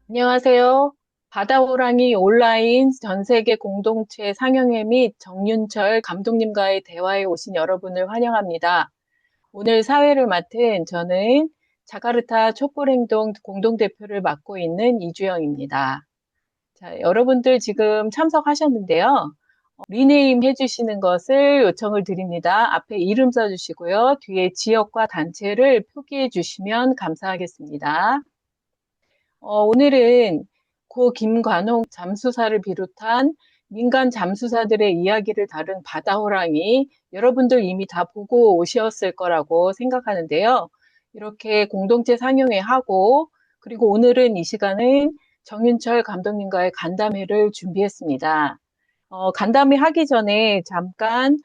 안녕하세요. 바다호랑이 온라인 전세계 공동체 상영회 및 정윤철 감독님과의 대화에 오신 여러분을 환영합니다. 오늘 사회를 맡은 저는 자카르타 촛불행동 공동대표를 맡고 있는 이주영입니다. 자, 여러분들 지금 참석하셨는데요. 리네임 해주시는 것을 요청을 드립니다. 앞에 이름 써주시고요. 뒤에 지역과 단체를 표기해 주시면 감사하겠습니다. 오늘은 고 김관홍 잠수사를 비롯한 민간 잠수사들의 이야기를 다룬 바다호랑이 여러분들 이미 다 보고 오셨을 거라고 생각하는데요. 이렇게 공동체 상영회 하고 그리고 오늘은 이 시간은 정윤철 감독님과의 간담회를 준비했습니다. 간담회 하기 전에 잠깐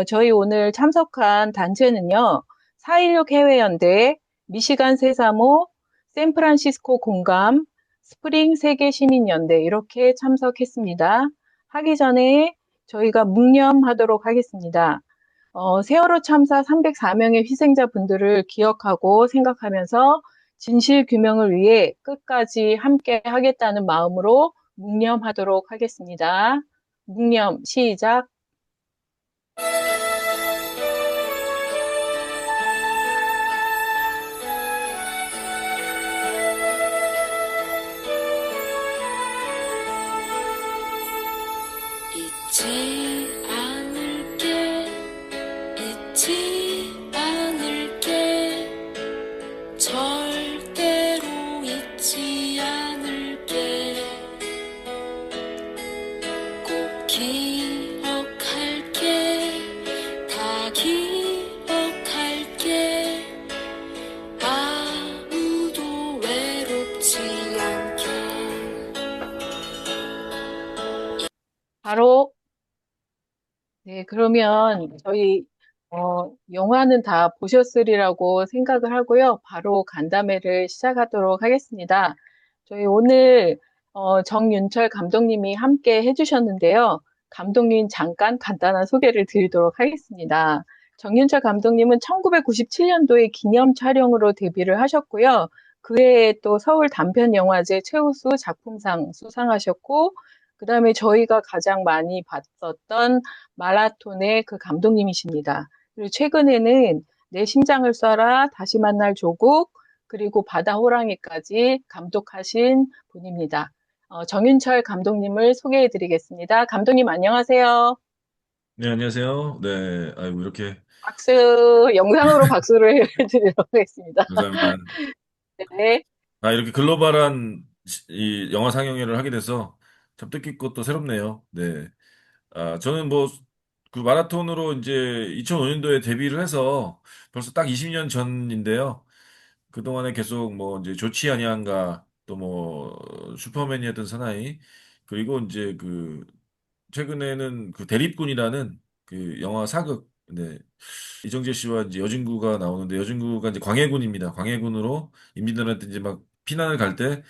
저희 오늘 참석한 단체는요. 416 해외연대, 미시간 세사모, 샌프란시스코 공감, 스프링 세계시민연대 이렇게 참석했습니다. 하기 전에 저희가 묵념하도록 하겠습니다. 세월호 참사 304명의 희생자분들을 기억하고 생각하면서 진실 규명을 위해 끝까지 함께 하겠다는 마음으로 묵념하도록 하겠습니다. 묵념 시작. 잊지 않을게, 잊지 않을게, 절대로 잊지 않을게. 꼭 기억할게, 다 기억할게. 아무도 외롭지 않게. 바로 네, 그러면 저희 영화는 다 보셨으리라고 생각을 하고요. 바로 간담회를 시작하도록 하겠습니다. 저희 오늘 정윤철 감독님이 함께 해주셨는데요. 감독님 잠깐 간단한 소개를 드리도록 하겠습니다. 정윤철 감독님은 1997년도에 기념 촬영으로 데뷔를 하셨고요. 그해에 또 서울 단편영화제 최우수 작품상 수상하셨고, 그다음에 저희가 가장 많이 봤었던 마라톤의 그 감독님이십니다. 그리고 최근에는 내 심장을 쏴라, 다시 만날 조국, 그리고 바다 호랑이까지 감독하신 분입니다. 정윤철 감독님을 소개해 드리겠습니다. 감독님 안녕하세요. 네, 안녕하세요. 네, 아이고, 이렇게, 박수, 영상으로 박수를 해드리도록 하겠습니다. 감사합니다. 네, 이렇게 글로벌한 이 영화 상영회를 하게 돼서 참 뜻깊고 또 새롭네요. 네. 저는 뭐, 그 마라톤으로 이제 2005년도에 데뷔를 해서 벌써 딱 20년 전인데요. 그동안에 계속 뭐, 이제 좋지 아니한가, 또 뭐, 슈퍼맨이었던 사나이, 그리고 이제 그, 최근에는 그 대립군이라는 그 영화 사극, 네. 이정재 씨와 이제 여진구가 나오는데 여진구가 이제 광해군입니다. 광해군으로 인민들한테 이제 막 피난을 갈 때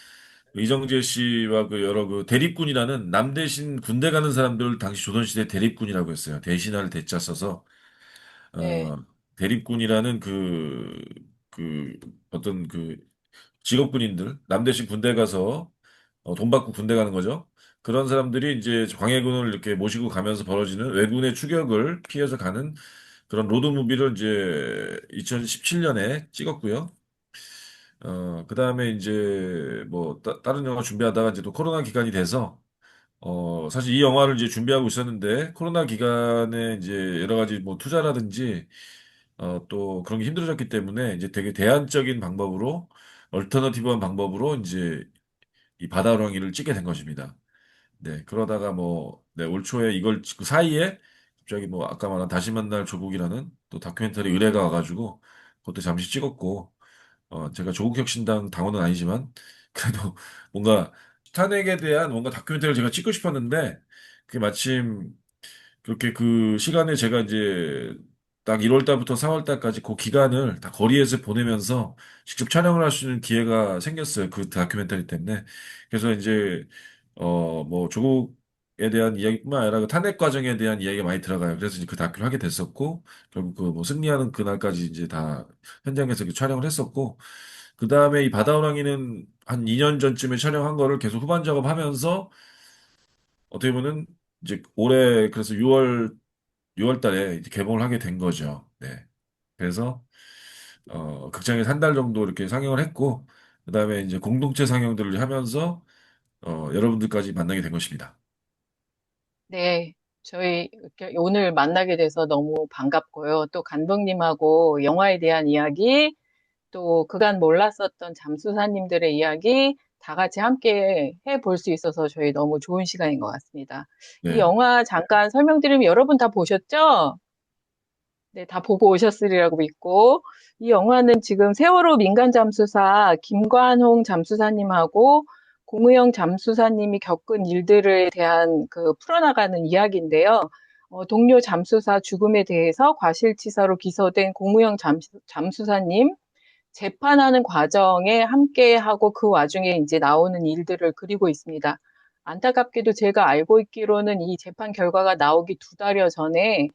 이정재 씨와 그 여러 그 대립군이라는 남 대신 군대 가는 사람들 당시 조선시대 대립군이라고 했어요. 대신할 대자 써서 네, 어 대립군이라는 그 어떤 그 직업군인들 남 대신 군대 가서 돈 받고 군대 가는 거죠. 그런 사람들이 이제 광해군을 이렇게 모시고 가면서 벌어지는 왜군의 추격을 피해서 가는 그런 로드무비를 이제 2017년에 찍었고요. 그다음에 이제 뭐 다른 영화 준비하다가 이제 또 코로나 기간이 돼서 사실 이 영화를 이제 준비하고 있었는데 코로나 기간에 이제 여러 가지 뭐 투자라든지 또 그런 게 힘들어졌기 때문에 이제 되게 대안적인 방법으로 얼터너티브한 방법으로 이제 이 바다호랑이를 찍게 된 것입니다. 네, 그러다가 뭐, 네, 올 초에 이걸 그 사이에 갑자기 뭐 아까 말한 다시 만날 조국이라는 또 다큐멘터리 의뢰가 와가지고 그것도 잠시 찍었고, 제가 조국혁신당 당원은 아니지만 그래도 뭔가 탄핵에 대한 뭔가 다큐멘터리를 제가 찍고 싶었는데 그게 마침 그렇게 그 시간에 제가 이제 딱 1월 달부터 4월 달까지 그 기간을 다 거리에서 보내면서 직접 촬영을 할 수 있는 기회가 생겼어요. 그 다큐멘터리 때문에. 그래서 이제, 뭐, 조국에 대한 이야기뿐만 아니라 그 탄핵 과정에 대한 이야기가 많이 들어가요. 그래서 이제 그 다큐를 하게 됐었고, 결국 그 뭐 승리하는 그날까지 이제 다 현장에서 이렇게 촬영을 했었고, 그 다음에 이 바다호랑이는 한 2년 전쯤에 촬영한 거를 계속 후반 작업하면서 어떻게 보면 이제 올해 그래서 6월 달에 이제 개봉을 하게 된 거죠. 네. 그래서 극장에서 한 달 정도 이렇게 상영을 했고 그다음에 이제 공동체 상영들을 하면서 여러분들까지 만나게 된 것입니다. 네. 저희 이렇게 오늘 만나게 돼서 너무 반갑고요. 또 감독님하고 영화에 대한 이야기, 또 그간 몰랐었던 잠수사님들의 이야기 다 같이 함께 해볼 수 있어서 저희 너무 좋은 시간인 것 같습니다. 이 네. 영화 잠깐 설명드리면 여러분 다 보셨죠? 네, 다 보고 오셨으리라고 믿고, 이 영화는 지금 세월호 민간 잠수사 김관홍 잠수사님하고 공의영 잠수사님이 겪은 일들에 대한 그 풀어나가는 이야기인데요. 동료 잠수사 죽음에 대해서 과실치사로 기소된 공의영 잠수사님 재판하는 과정에 함께하고 그 와중에 이제 나오는 일들을 그리고 있습니다. 안타깝게도 제가 알고 있기로는 이 재판 결과가 나오기 2달여 전에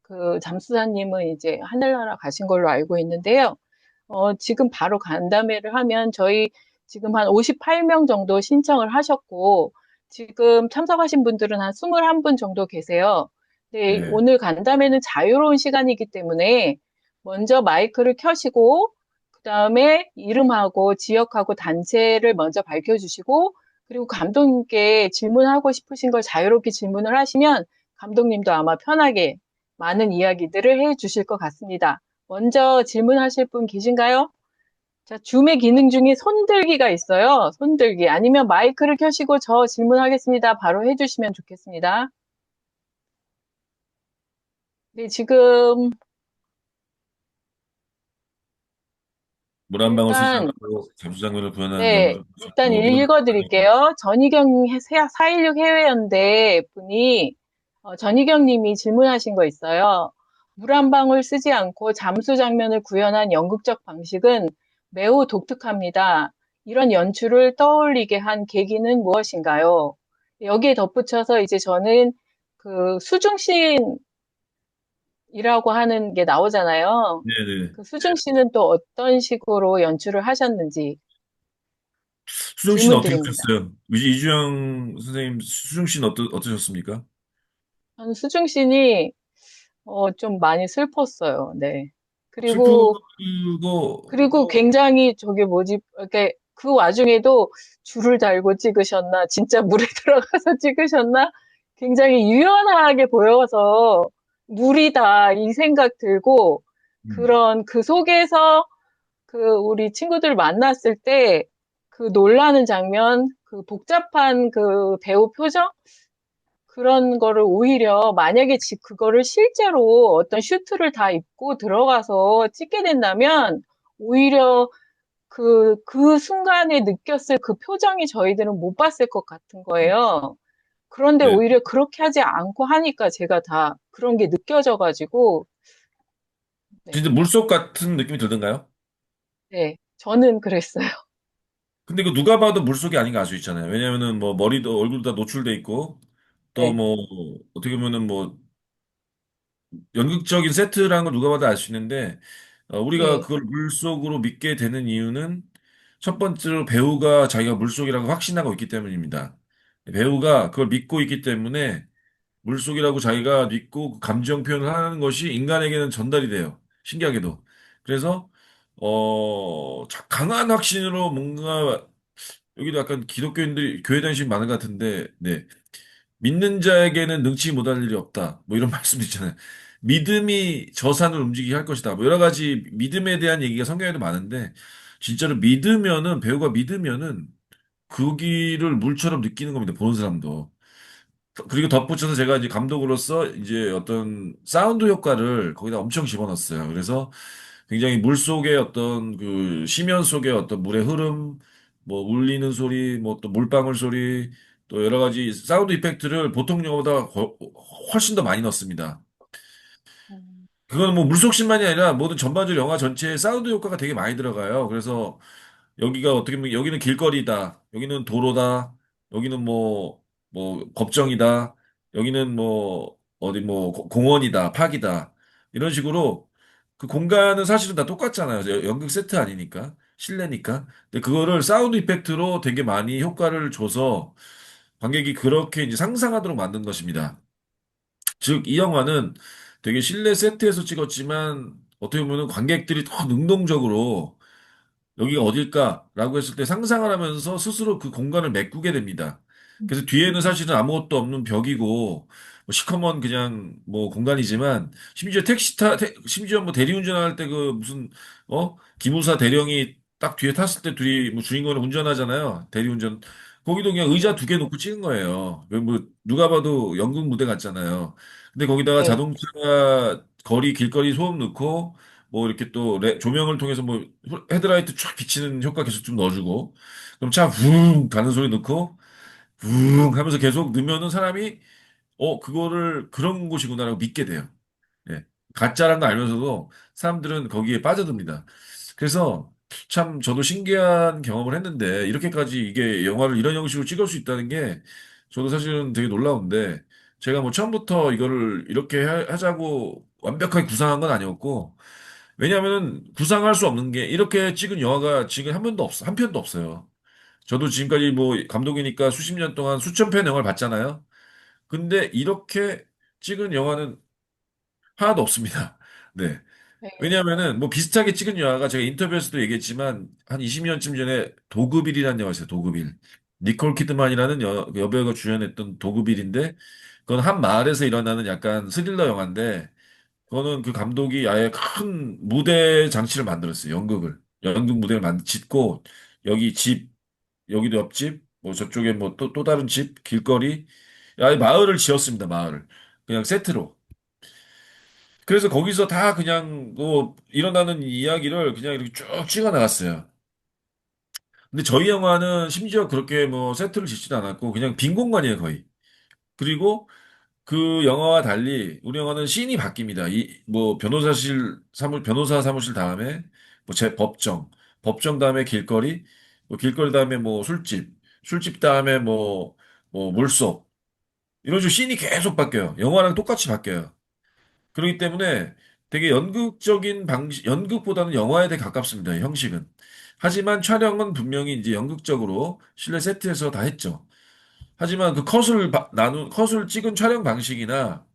그 잠수사님은 이제 하늘나라 가신 걸로 알고 있는데요. 지금 바로 간담회를 하면 저희 지금 한 58명 정도 신청을 하셨고, 지금 참석하신 분들은 한 21분 정도 계세요. 네, 네. 오늘 간담회는 자유로운 시간이기 때문에 먼저 마이크를 켜시고, 그 다음에 이름하고 지역하고 단체를 먼저 밝혀주시고, 그리고 감독님께 질문하고 싶으신 걸 자유롭게 질문을 하시면 감독님도 아마 편하게 많은 이야기들을 해 주실 것 같습니다. 먼저 질문하실 분 계신가요? 자, 줌의 기능 중에 손들기가 있어요. 손들기. 아니면 마이크를 켜시고 저 질문하겠습니다. 바로 해주시면 좋겠습니다. 네, 지금 물 한 방울 쓰지 일단 않고 잠수장면을 구현하는 네, 연극 일단 뭐 이런 읽어드릴게요. 전희경 4.16 해외연대 분이, 전희경 님이 질문하신 거 있어요. 물 한 방울 쓰지 않고 잠수 장면을 구현한 연극적 방식은 매우 독특합니다. 이런 연출을 떠올리게 한 계기는 무엇인가요? 여기에 덧붙여서 이제 저는 그 수중씬이라고 하는 게 나오잖아요. 네네. 그 수중씬은 또 어떤 식으로 연출을 하셨는지 수정 씨는 질문 어떻게 드립니다. 보셨어요? 이주영 선생님 수정 씨는 어떠셨습니까? 저는 수중씬이 좀 많이 슬펐어요. 네. 그리고 슬프고 굉장히 저게 뭐지? 이렇게 그 와중에도 줄을 달고 찍으셨나? 진짜 물에 들어가서 찍으셨나? 굉장히 유연하게 보여서 물이다 이 생각 들고 음, 그런 그 속에서 그 우리 친구들 만났을 때 그 놀라는 장면, 그 복잡한 그 배우 표정 그런 거를 오히려 만약에 그거를 실제로 어떤 슈트를 다 입고 들어가서 찍게 된다면 오히려 그 순간에 느꼈을 그 표정이 저희들은 못 봤을 것 같은 거예요. 그런데 네. 오히려 그렇게 하지 않고 하니까 제가 다 그런 게 느껴져가지고, 네, 진짜 물속 같은 느낌이 들던가요? 네, 저는 그랬어요. 근데 그 누가 봐도 물속이 아닌 거 알 수 있잖아요. 왜냐면은 뭐 머리도 얼굴도 다 노출돼 있고 또 네, 뭐 어떻게 보면은 뭐 연극적인 세트라는 걸 누가 봐도 알 수 있는데 우리가 네, 그걸 물속으로 믿게 되는 이유는 첫 번째로 배우가 자기가 물속이라고 확신하고 있기 때문입니다. 배우가 그걸 믿고 있기 때문에 물속이라고 자기가 믿고 그 감정 표현을 하는 것이 인간에게는 전달이 돼요. 신기하게도. 그래서 강한 확신으로 뭔가 여기도 약간 기독교인들이 교회 다니시는 많은 것 같은데, 네. 믿는 자에게는 능치 못할 일이 없다. 뭐 이런 말씀도 있잖아요. 믿음이 저 산을 움직이게 할 것이다. 뭐 여러 가지 믿음에 대한 얘기가 성경에도 많은데, 진짜로 믿으면은, 배우가 믿으면은, 그 길을 물처럼 느끼는 겁니다. 보는 사람도. 그리고 덧붙여서 제가 이제 감독으로서 이제 어떤 사운드 효과를 거기다 엄청 집어넣었어요. 그래서 굉장히 물 속의 어떤 그 심연 속의 어떤 물의 흐름, 뭐 울리는 소리, 뭐 또 물방울 소리, 또 여러 가지 사운드 이펙트를 보통 영화보다 훨씬 더 많이 넣습니다. 음, 그건 뭐 물속신만이 아니라 모든 전반적으로 영화 전체에 사운드 효과가 되게 많이 들어가요. 그래서 여기가 어떻게 보면 여기는 길거리다. 여기는 도로다. 여기는 뭐 법정이다. 여기는 뭐 어디 뭐 공원이다. 파기다. 이런 식으로 그 공간은 사실은 다 똑같잖아요. 연극 세트 아니니까. 실내니까. 근데 그거를 사운드 이펙트로 되게 많이 효과를 줘서 관객이 그렇게 이제 상상하도록 만든 것입니다. 즉, 이 영화는 되게 실내 세트에서 찍었지만 어떻게 보면 관객들이 더 능동적으로 여기가 어딜까라고 했을 때 상상을 하면서 스스로 그 공간을 메꾸게 됩니다. 그래서 뒤에는 사실은 아무것도 없는 벽이고 뭐 시커먼 그냥 뭐 공간이지만 심지어 심지어 뭐 대리운전할 때 그 무슨 기무사 대령이 딱 뒤에 탔을 때 둘이 뭐 주인공을 운전하잖아요. 대리운전. 거기도 그냥 의자 두 개 놓고 찍은 거예요. 뭐 누가 봐도 연극 무대 같잖아요. 근데 거기다가 네. 자동차 길거리 소음 넣고 뭐 이렇게 또 조명을 통해서 뭐 헤드라이트 쫙 비치는 효과 계속 좀 넣어주고 그럼 차 붕 가는 소리 넣고 붕 하면서 계속 넣으면은 사람이 그거를 그런 곳이구나라고 믿게 돼요. 예. 가짜란 거 알면서도 사람들은 거기에 빠져듭니다. 그래서 참 저도 신기한 경험을 했는데 이렇게까지 이게 영화를 이런 형식으로 찍을 수 있다는 게 저도 사실은 되게 놀라운데 제가 뭐 처음부터 이거를 이렇게 하자고 완벽하게 구상한 건 아니었고 왜냐하면은 구상할 수 없는 게 이렇게 찍은 영화가 지금 한 편도 없어요. 저도 지금까지 뭐 감독이니까 수십 년 동안 수천 편 영화를 봤잖아요. 근데 이렇게 찍은 영화는 하나도 없습니다. 네. 네. 왜냐하면은 뭐 비슷하게 찍은 영화가 제가 인터뷰에서도 얘기했지만 한 20년쯤 전에 도그빌이라는 영화 있어요. 도그빌. 니콜 키드만이라는 여배우가 주연했던 도그빌인데 그건 한 마을에서 일어나는 약간 스릴러 영화인데 그거는 그 감독이 아예 큰 무대 장치를 만들었어요. 연극 무대를 짓고 여기 집, 여기도 옆집, 뭐 저쪽에 뭐 또 다른 집, 길거리 아예 마을을 지었습니다. 마을을. 그냥 세트로. 그래서 거기서 다 그냥 뭐 일어나는 이야기를 그냥 이렇게 쭉 찍어 나갔어요. 근데 저희 영화는 심지어 그렇게 뭐 세트를 짓지도 않았고 그냥 빈 공간이에요, 거의. 그리고 그 영화와 달리 우리 영화는 씬이 바뀝니다. 이 뭐 변호사 사무실 다음에 뭐 법정 다음에 길거리, 뭐 길거리 다음에 뭐 술집 다음에 뭐 물속 이런 식으로 씬이 계속 바뀌어요. 영화랑 똑같이 바뀌어요. 그렇기 때문에 되게 연극적인 방식, 연극보다는 영화에 되게 가깝습니다. 형식은. 하지만 촬영은 분명히 이제 연극적으로 실내 세트에서 다 했죠. 하지만 그 컷을 찍은 촬영 방식이나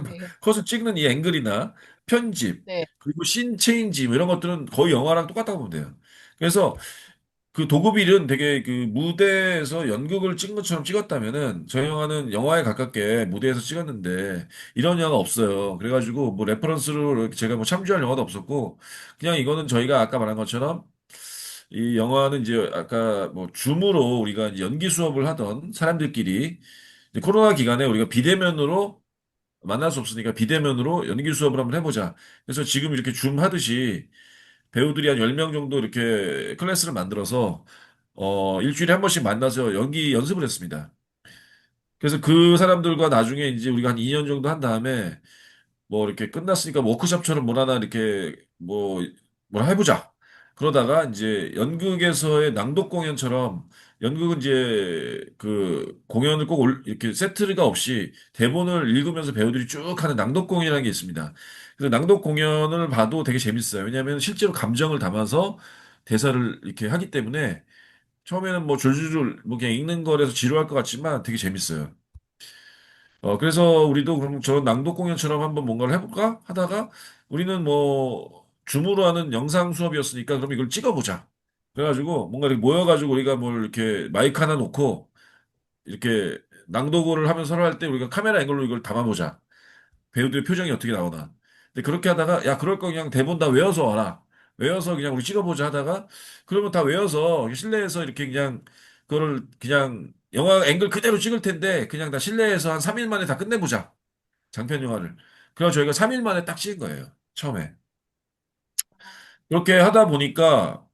네. 컷을 찍는 이 앵글이나 편집, 네. 그리고 씬 체인지 뭐 이런 것들은 거의 영화랑 똑같다고 보면 돼요. 그래서 그 도구빌은 되게 그 무대에서 연극을 찍은 것처럼 찍었다면은 저희 영화는 영화에 가깝게 무대에서 찍었는데 이런 영화가 없어요. 그래가지고 뭐 레퍼런스로 이렇게 제가 뭐 참조할 영화도 없었고 그냥 이거는 저희가 아까 말한 것처럼 이 영화는 이제 아까 뭐 줌으로 우리가 이제 연기 수업을 하던 사람들끼리 이제 코로나 기간에 우리가 비대면으로 만날 수 없으니까 비대면으로 연기 수업을 한번 해보자. 그래서 지금 이렇게 줌 하듯이 배우들이 한 10명 정도 이렇게 클래스를 만들어서 일주일에 한 번씩 만나서 연기 연습을 했습니다. 그래서 그 사람들과 나중에 이제 우리가 한 2년 정도 한 다음에 뭐 이렇게 끝났으니까 워크숍처럼 뭘 하나 이렇게 뭘 해보자. 그러다가 이제 연극에서의 낭독 공연처럼 연극은 이제 그 공연을 꼭 이렇게 세트가 없이 대본을 읽으면서 배우들이 쭉 하는 낭독 공연이라는 게 있습니다. 그래서 낭독 공연을 봐도 되게 재밌어요. 왜냐하면 실제로 감정을 담아서 대사를 이렇게 하기 때문에 처음에는 뭐 줄줄줄 뭐 그냥 읽는 거라서 지루할 것 같지만 되게 재밌어요. 그래서 우리도 그럼 저런 낭독 공연처럼 한번 뭔가를 해볼까? 하다가 우리는 뭐 줌으로 하는 영상 수업이었으니까 그럼 이걸 찍어보자. 그래가지고 뭔가 이렇게 모여가지고 우리가 뭘 이렇게 마이크 하나 놓고 이렇게 낭독을 하면서 서로 할 때 우리가 카메라 앵글로 이걸 담아보자. 배우들의 표정이 어떻게 나오나. 근데 그렇게 하다가 야 그럴 거 그냥 대본 다 외워서 와라. 외워서 그냥 우리 찍어보자 하다가 그러면 다 외워서 실내에서 이렇게 그냥 그거를 그냥 영화 앵글 그대로 찍을 텐데 그냥 다 실내에서 한 3일 만에 다 끝내보자. 장편 영화를. 그래서 저희가 3일 만에 딱 찍은 거예요. 처음에. 그렇게 하다 보니까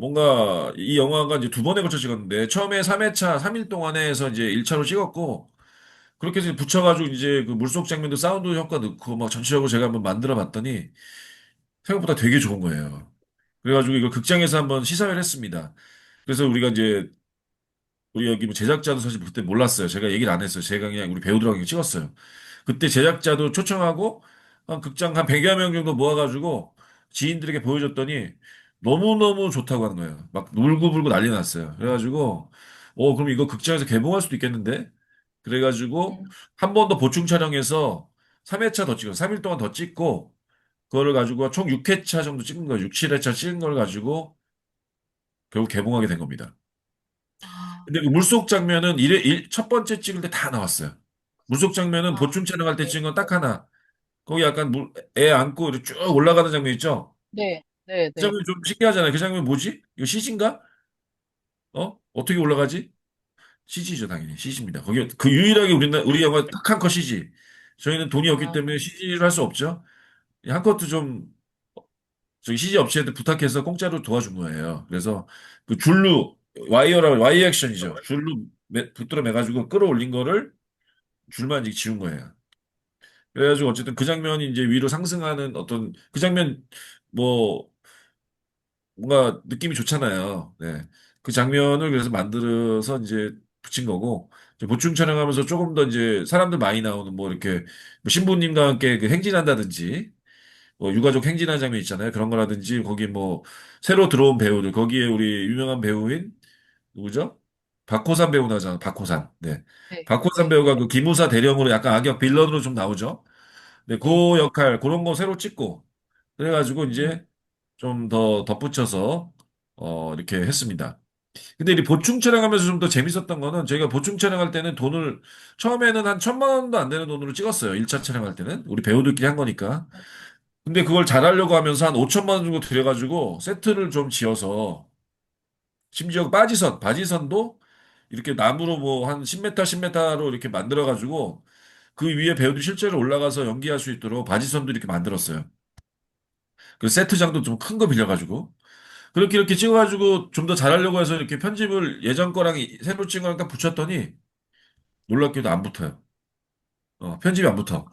뭔가 이 영화가 이제 두 번에 걸쳐 찍었는데 처음에 3회차 3일 동안에 해서 이제 1차로 찍었고 그렇게 해서 붙여가지고 이제 그 물속 장면도 사운드 효과 넣고 막 전체적으로 제가 한번 만들어 봤더니 생각보다 되게 좋은 거예요. 그래가지고 이걸 극장에서 한번 시사회를 했습니다. 그래서 우리가 이제 우리 여기 뭐 제작자도 사실 그때 몰랐어요. 제가 얘기를 안 했어요. 제가 그냥 우리 배우들하고 그냥 찍었어요. 그때 제작자도 초청하고 한 극장 한 100여 명 정도 모아가지고 지인들에게 보여줬더니 너무너무 좋다고 하는 거예요. 막 울고불고 난리 났어요. 그래가지고, 그럼 이거 극장에서 개봉할 수도 있겠는데? 그래가지고, 음. 한 번 더 보충 촬영해서 3회차 더 찍어, 3일 동안 더 찍고, 그거를 가지고 총 6회차 정도 찍은 거예요. 6, 7회차 찍은 걸 가지고 결국 개봉하게 된 겁니다. 아, 근데 그 물속 장면은 첫 번째 찍을 때 다 나왔어요. 물속 장면은 아, 보충 촬영할 때 네, 찍은 건 딱 하나. 거기 약간 애 안고 이렇게 쭉 올라가는 장면 있죠? 네, 네, 그 네. 장면 좀 신기하잖아요. 그 장면 뭐지? 이거 CG인가? 어떻게 올라가지? CG죠, 당연히. CG입니다. 거기 그 유일하게 우리 영화 딱 한 컷 CG. 저희는 돈이 없기 아, 때문에 CG를 할 수 없죠. 한 컷도 좀 저기 CG 업체한테 부탁해서 공짜로 도와준 거예요. 그래서 그 줄로 와이 액션이죠. 줄로 붙들어 매가지고 끌어올린 거를 줄만 이제 지운 거예요. 그래가지고 어쨌든 그 장면이 이제 위로 상승하는 어떤 그 장면 뭐 뭔가 느낌이 좋잖아요. 네. 그 장면을 그래서 만들어서 이제 붙인 거고 이제 보충 촬영하면서 조금 더 이제 사람들 많이 나오는 뭐 이렇게 뭐 신부님과 함께 그 행진한다든지 뭐 유가족 행진하는 장면 있잖아요. 그런 거라든지 거기 뭐 새로 들어온 배우들 거기에 우리 유명한 배우인 누구죠? 박호산 배우 나잖아. 박호산. 네. 네, 박호산 네, 배우가 그 기무사 대령으로 약간 악역 빌런으로 좀 나오죠. 네, 네. 그 역할 그런 거 새로 찍고 그래가지고 음, 이제 좀 더 덧붙여서 이렇게 했습니다. 근데 이 보충 촬영하면서 좀 더 재밌었던 거는 저희가 보충 촬영할 때는 돈을 처음에는 한 1,000만 원도 안 되는 돈으로 찍었어요. 1차 촬영할 때는 우리 배우들끼리 한 거니까. 근데 그걸 잘하려고 하면서 한 5천만 원 정도 들여가지고 세트를 좀 지어서 심지어 바지선도 이렇게 나무로 뭐 한 10m, 10m로 이렇게 만들어가지고 그 위에 배우들이 실제로 올라가서 연기할 수 있도록 바지선도 이렇게 만들었어요. 그 세트장도 좀 큰 거 빌려가지고. 그렇게 이렇게 찍어가지고 좀 더 잘하려고 해서 이렇게 편집을 예전 거랑 새로 찍은 거랑 딱 붙였더니 놀랍게도 안 붙어요. 편집이 안 붙어.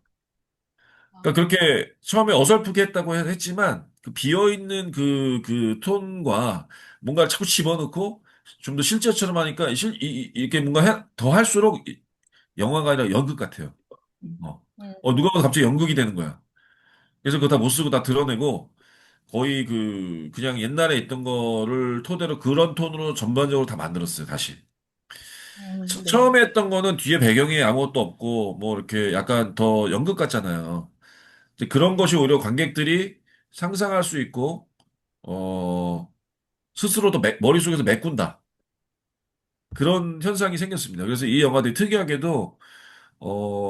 아, 그러니까 그렇게 처음에 어설프게 했다고 했지만 그 비어있는 그 톤과 뭔가를 자꾸 집어넣고 좀 더 실제처럼 하니까 이렇게 뭔가 더 할수록 영화가 아니라 연극 같아요. 음, 어. 음, 누가 봐도 갑자기 연극이 되는 거야. 그래서 그거 다 못 쓰고 다 드러내고 거의 그냥 옛날에 있던 거를 토대로 그런 톤으로 전반적으로 다 만들었어요, 다시. 네. 처음에 했던 거는 뒤에 배경에 아무것도 없고 뭐 이렇게 약간 더 연극 같잖아요. 이제 그런 것이 오히려 관객들이 상상할 수 있고, 어, 스스로도 머릿속에서 메꾼다. 그런 현상이 생겼습니다. 그래서 이 영화들이 특이하게도,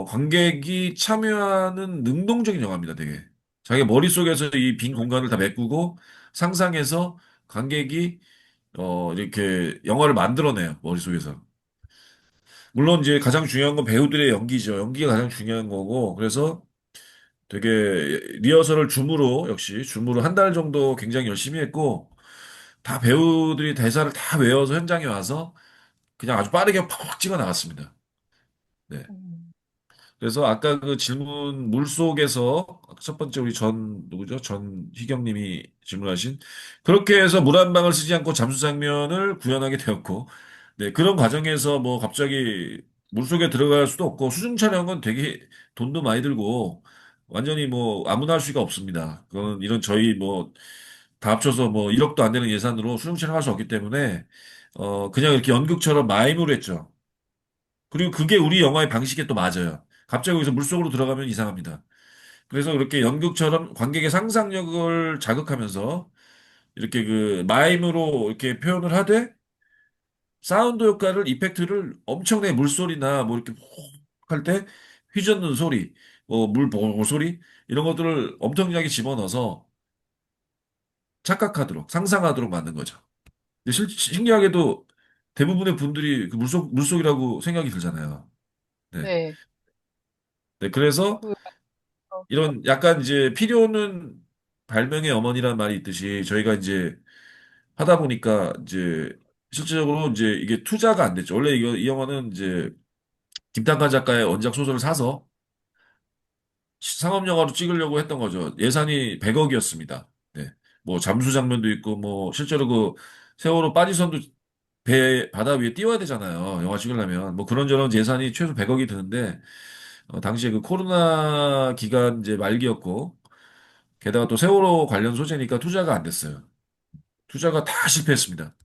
관객이 참여하는 능동적인 영화입니다, 되게. 자기 머릿속에서 이 빈 공간을 다 메꾸고 상상해서 관객이, 이렇게 영화를 만들어내요, 머릿속에서. 물론 이제 가장 중요한 건 배우들의 연기죠. 연기가 가장 중요한 거고, 그래서 되게 리허설을 줌으로 한 달 정도 굉장히 열심히 했고, 다 배우들이 대사를 다 외워서 현장에 와서 그냥 아주 빠르게 팍팍 찍어 나갔습니다. 네. 음, 그래서 아까 그 질문 물속에서 첫 번째 우리 누구죠? 전희경님이 질문하신 그렇게 해서 물 한 방울 쓰지 않고 잠수 장면을 구현하게 되었고, 네, 그런 과정에서 뭐 갑자기 물속에 들어갈 수도 없고 수중 촬영은 되게 돈도 많이 들고 완전히 뭐 아무나 할 수가 없습니다. 그건 이런 저희 뭐 다 합쳐서 뭐 1억도 안 되는 예산으로 수중 촬영할 수 없기 때문에 그냥 이렇게 연극처럼 마임으로 했죠. 그리고 그게 우리 영화의 방식에 또 맞아요. 갑자기 여기서 물속으로 들어가면 이상합니다. 그래서 그렇게 연극처럼 관객의 상상력을 자극하면서 이렇게 그 마임으로 이렇게 표현을 하되 사운드 효과를 이펙트를 엄청나게 물소리나 뭐 이렇게 할 때 휘젓는 소리, 물 소리 이런 것들을 엄청나게 집어넣어서 착각하도록 상상하도록 만든 거죠. 근데 신기하게도 대부분의 분들이 그 물속이라고 생각이 들잖아요. 네. 네. 네, 그래서 그, 어, 이런 약간 이제 필요는 발명의 어머니라는 말이 있듯이 저희가 이제 하다 보니까 이제 실질적으로 이제 이게 투자가 안 됐죠. 원래 이 영화는 이제 김탄관 작가의 원작 소설을 사서 상업 영화로 찍으려고 했던 거죠. 예산이 100억이었습니다. 네. 뭐 잠수 장면도 있고 뭐 실제로 그 세월호 빠지선도 배 바다 위에 띄워야 되잖아요. 영화 찍으려면 뭐 그런저런 예산이 최소 100억이 드는데 당시에 그 코로나 기간 이제 말기였고 게다가 또 세월호 관련 소재니까 투자가 안 됐어요. 투자가 다 실패했습니다.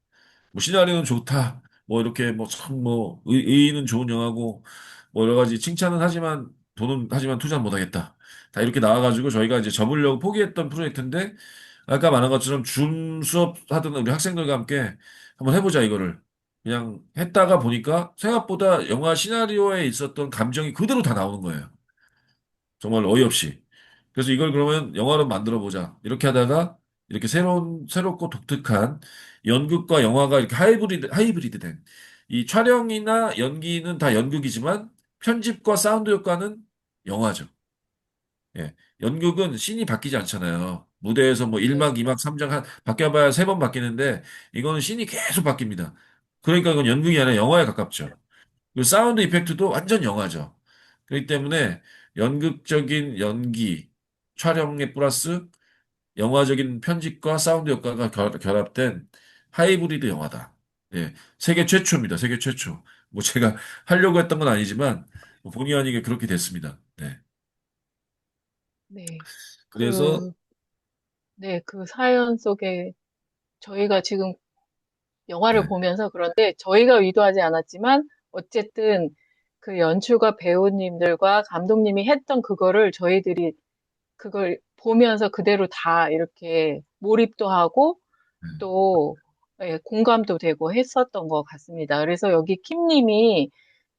뭐 시나리오는 좋다. 뭐 이렇게 뭐 참 뭐 의의는 좋은 영화고 뭐 여러 가지 칭찬은 하지만 돈은 하지만 투자는 못하겠다. 다 이렇게 나와가지고 저희가 이제 접으려고 포기했던 프로젝트인데 아까 말한 것처럼 줌 수업 하던 우리 학생들과 함께 한번 해보자 이거를 그냥 했다가 보니까 생각보다 영화 시나리오에 있었던 감정이 그대로 다 나오는 거예요. 정말 어이없이. 그래서 이걸 그러면 영화로 만들어 보자. 이렇게 하다가 이렇게 새롭고 독특한 연극과 영화가 이렇게 하이브리드 된 이 촬영이나 연기는 다 연극이지만 편집과 사운드 효과는 영화죠. 예. 연극은 씬이 바뀌지 않잖아요. 무대에서 뭐 네, 1막, 2막, 3장 바뀌어봐야 3번 바뀌는데 이거는 씬이 계속 바뀝니다. 그러니까 이건 연극이 아니라 영화에 가깝죠. 그리고 사운드 이펙트도 완전 영화죠. 그렇기 때문에 연극적인 연기, 촬영에 플러스 영화적인 편집과 사운드 효과가 결합된 하이브리드 영화다. 예, 세계 최초입니다. 세계 최초. 뭐 제가 하려고 했던 건 아니지만 뭐 본의 아니게 그렇게 됐습니다. 네. 네. 그래서 그, 네, 그 사연 속에 저희가 지금 영화를 네, 보면서 그런데 저희가 의도하지 않았지만 어쨌든 그 연출과 배우님들과 감독님이 했던 그거를 저희들이 그걸 보면서 그대로 다 이렇게 몰입도 하고 네, 또 예, 공감도 되고 했었던 것 같습니다. 그래서 여기 킴님이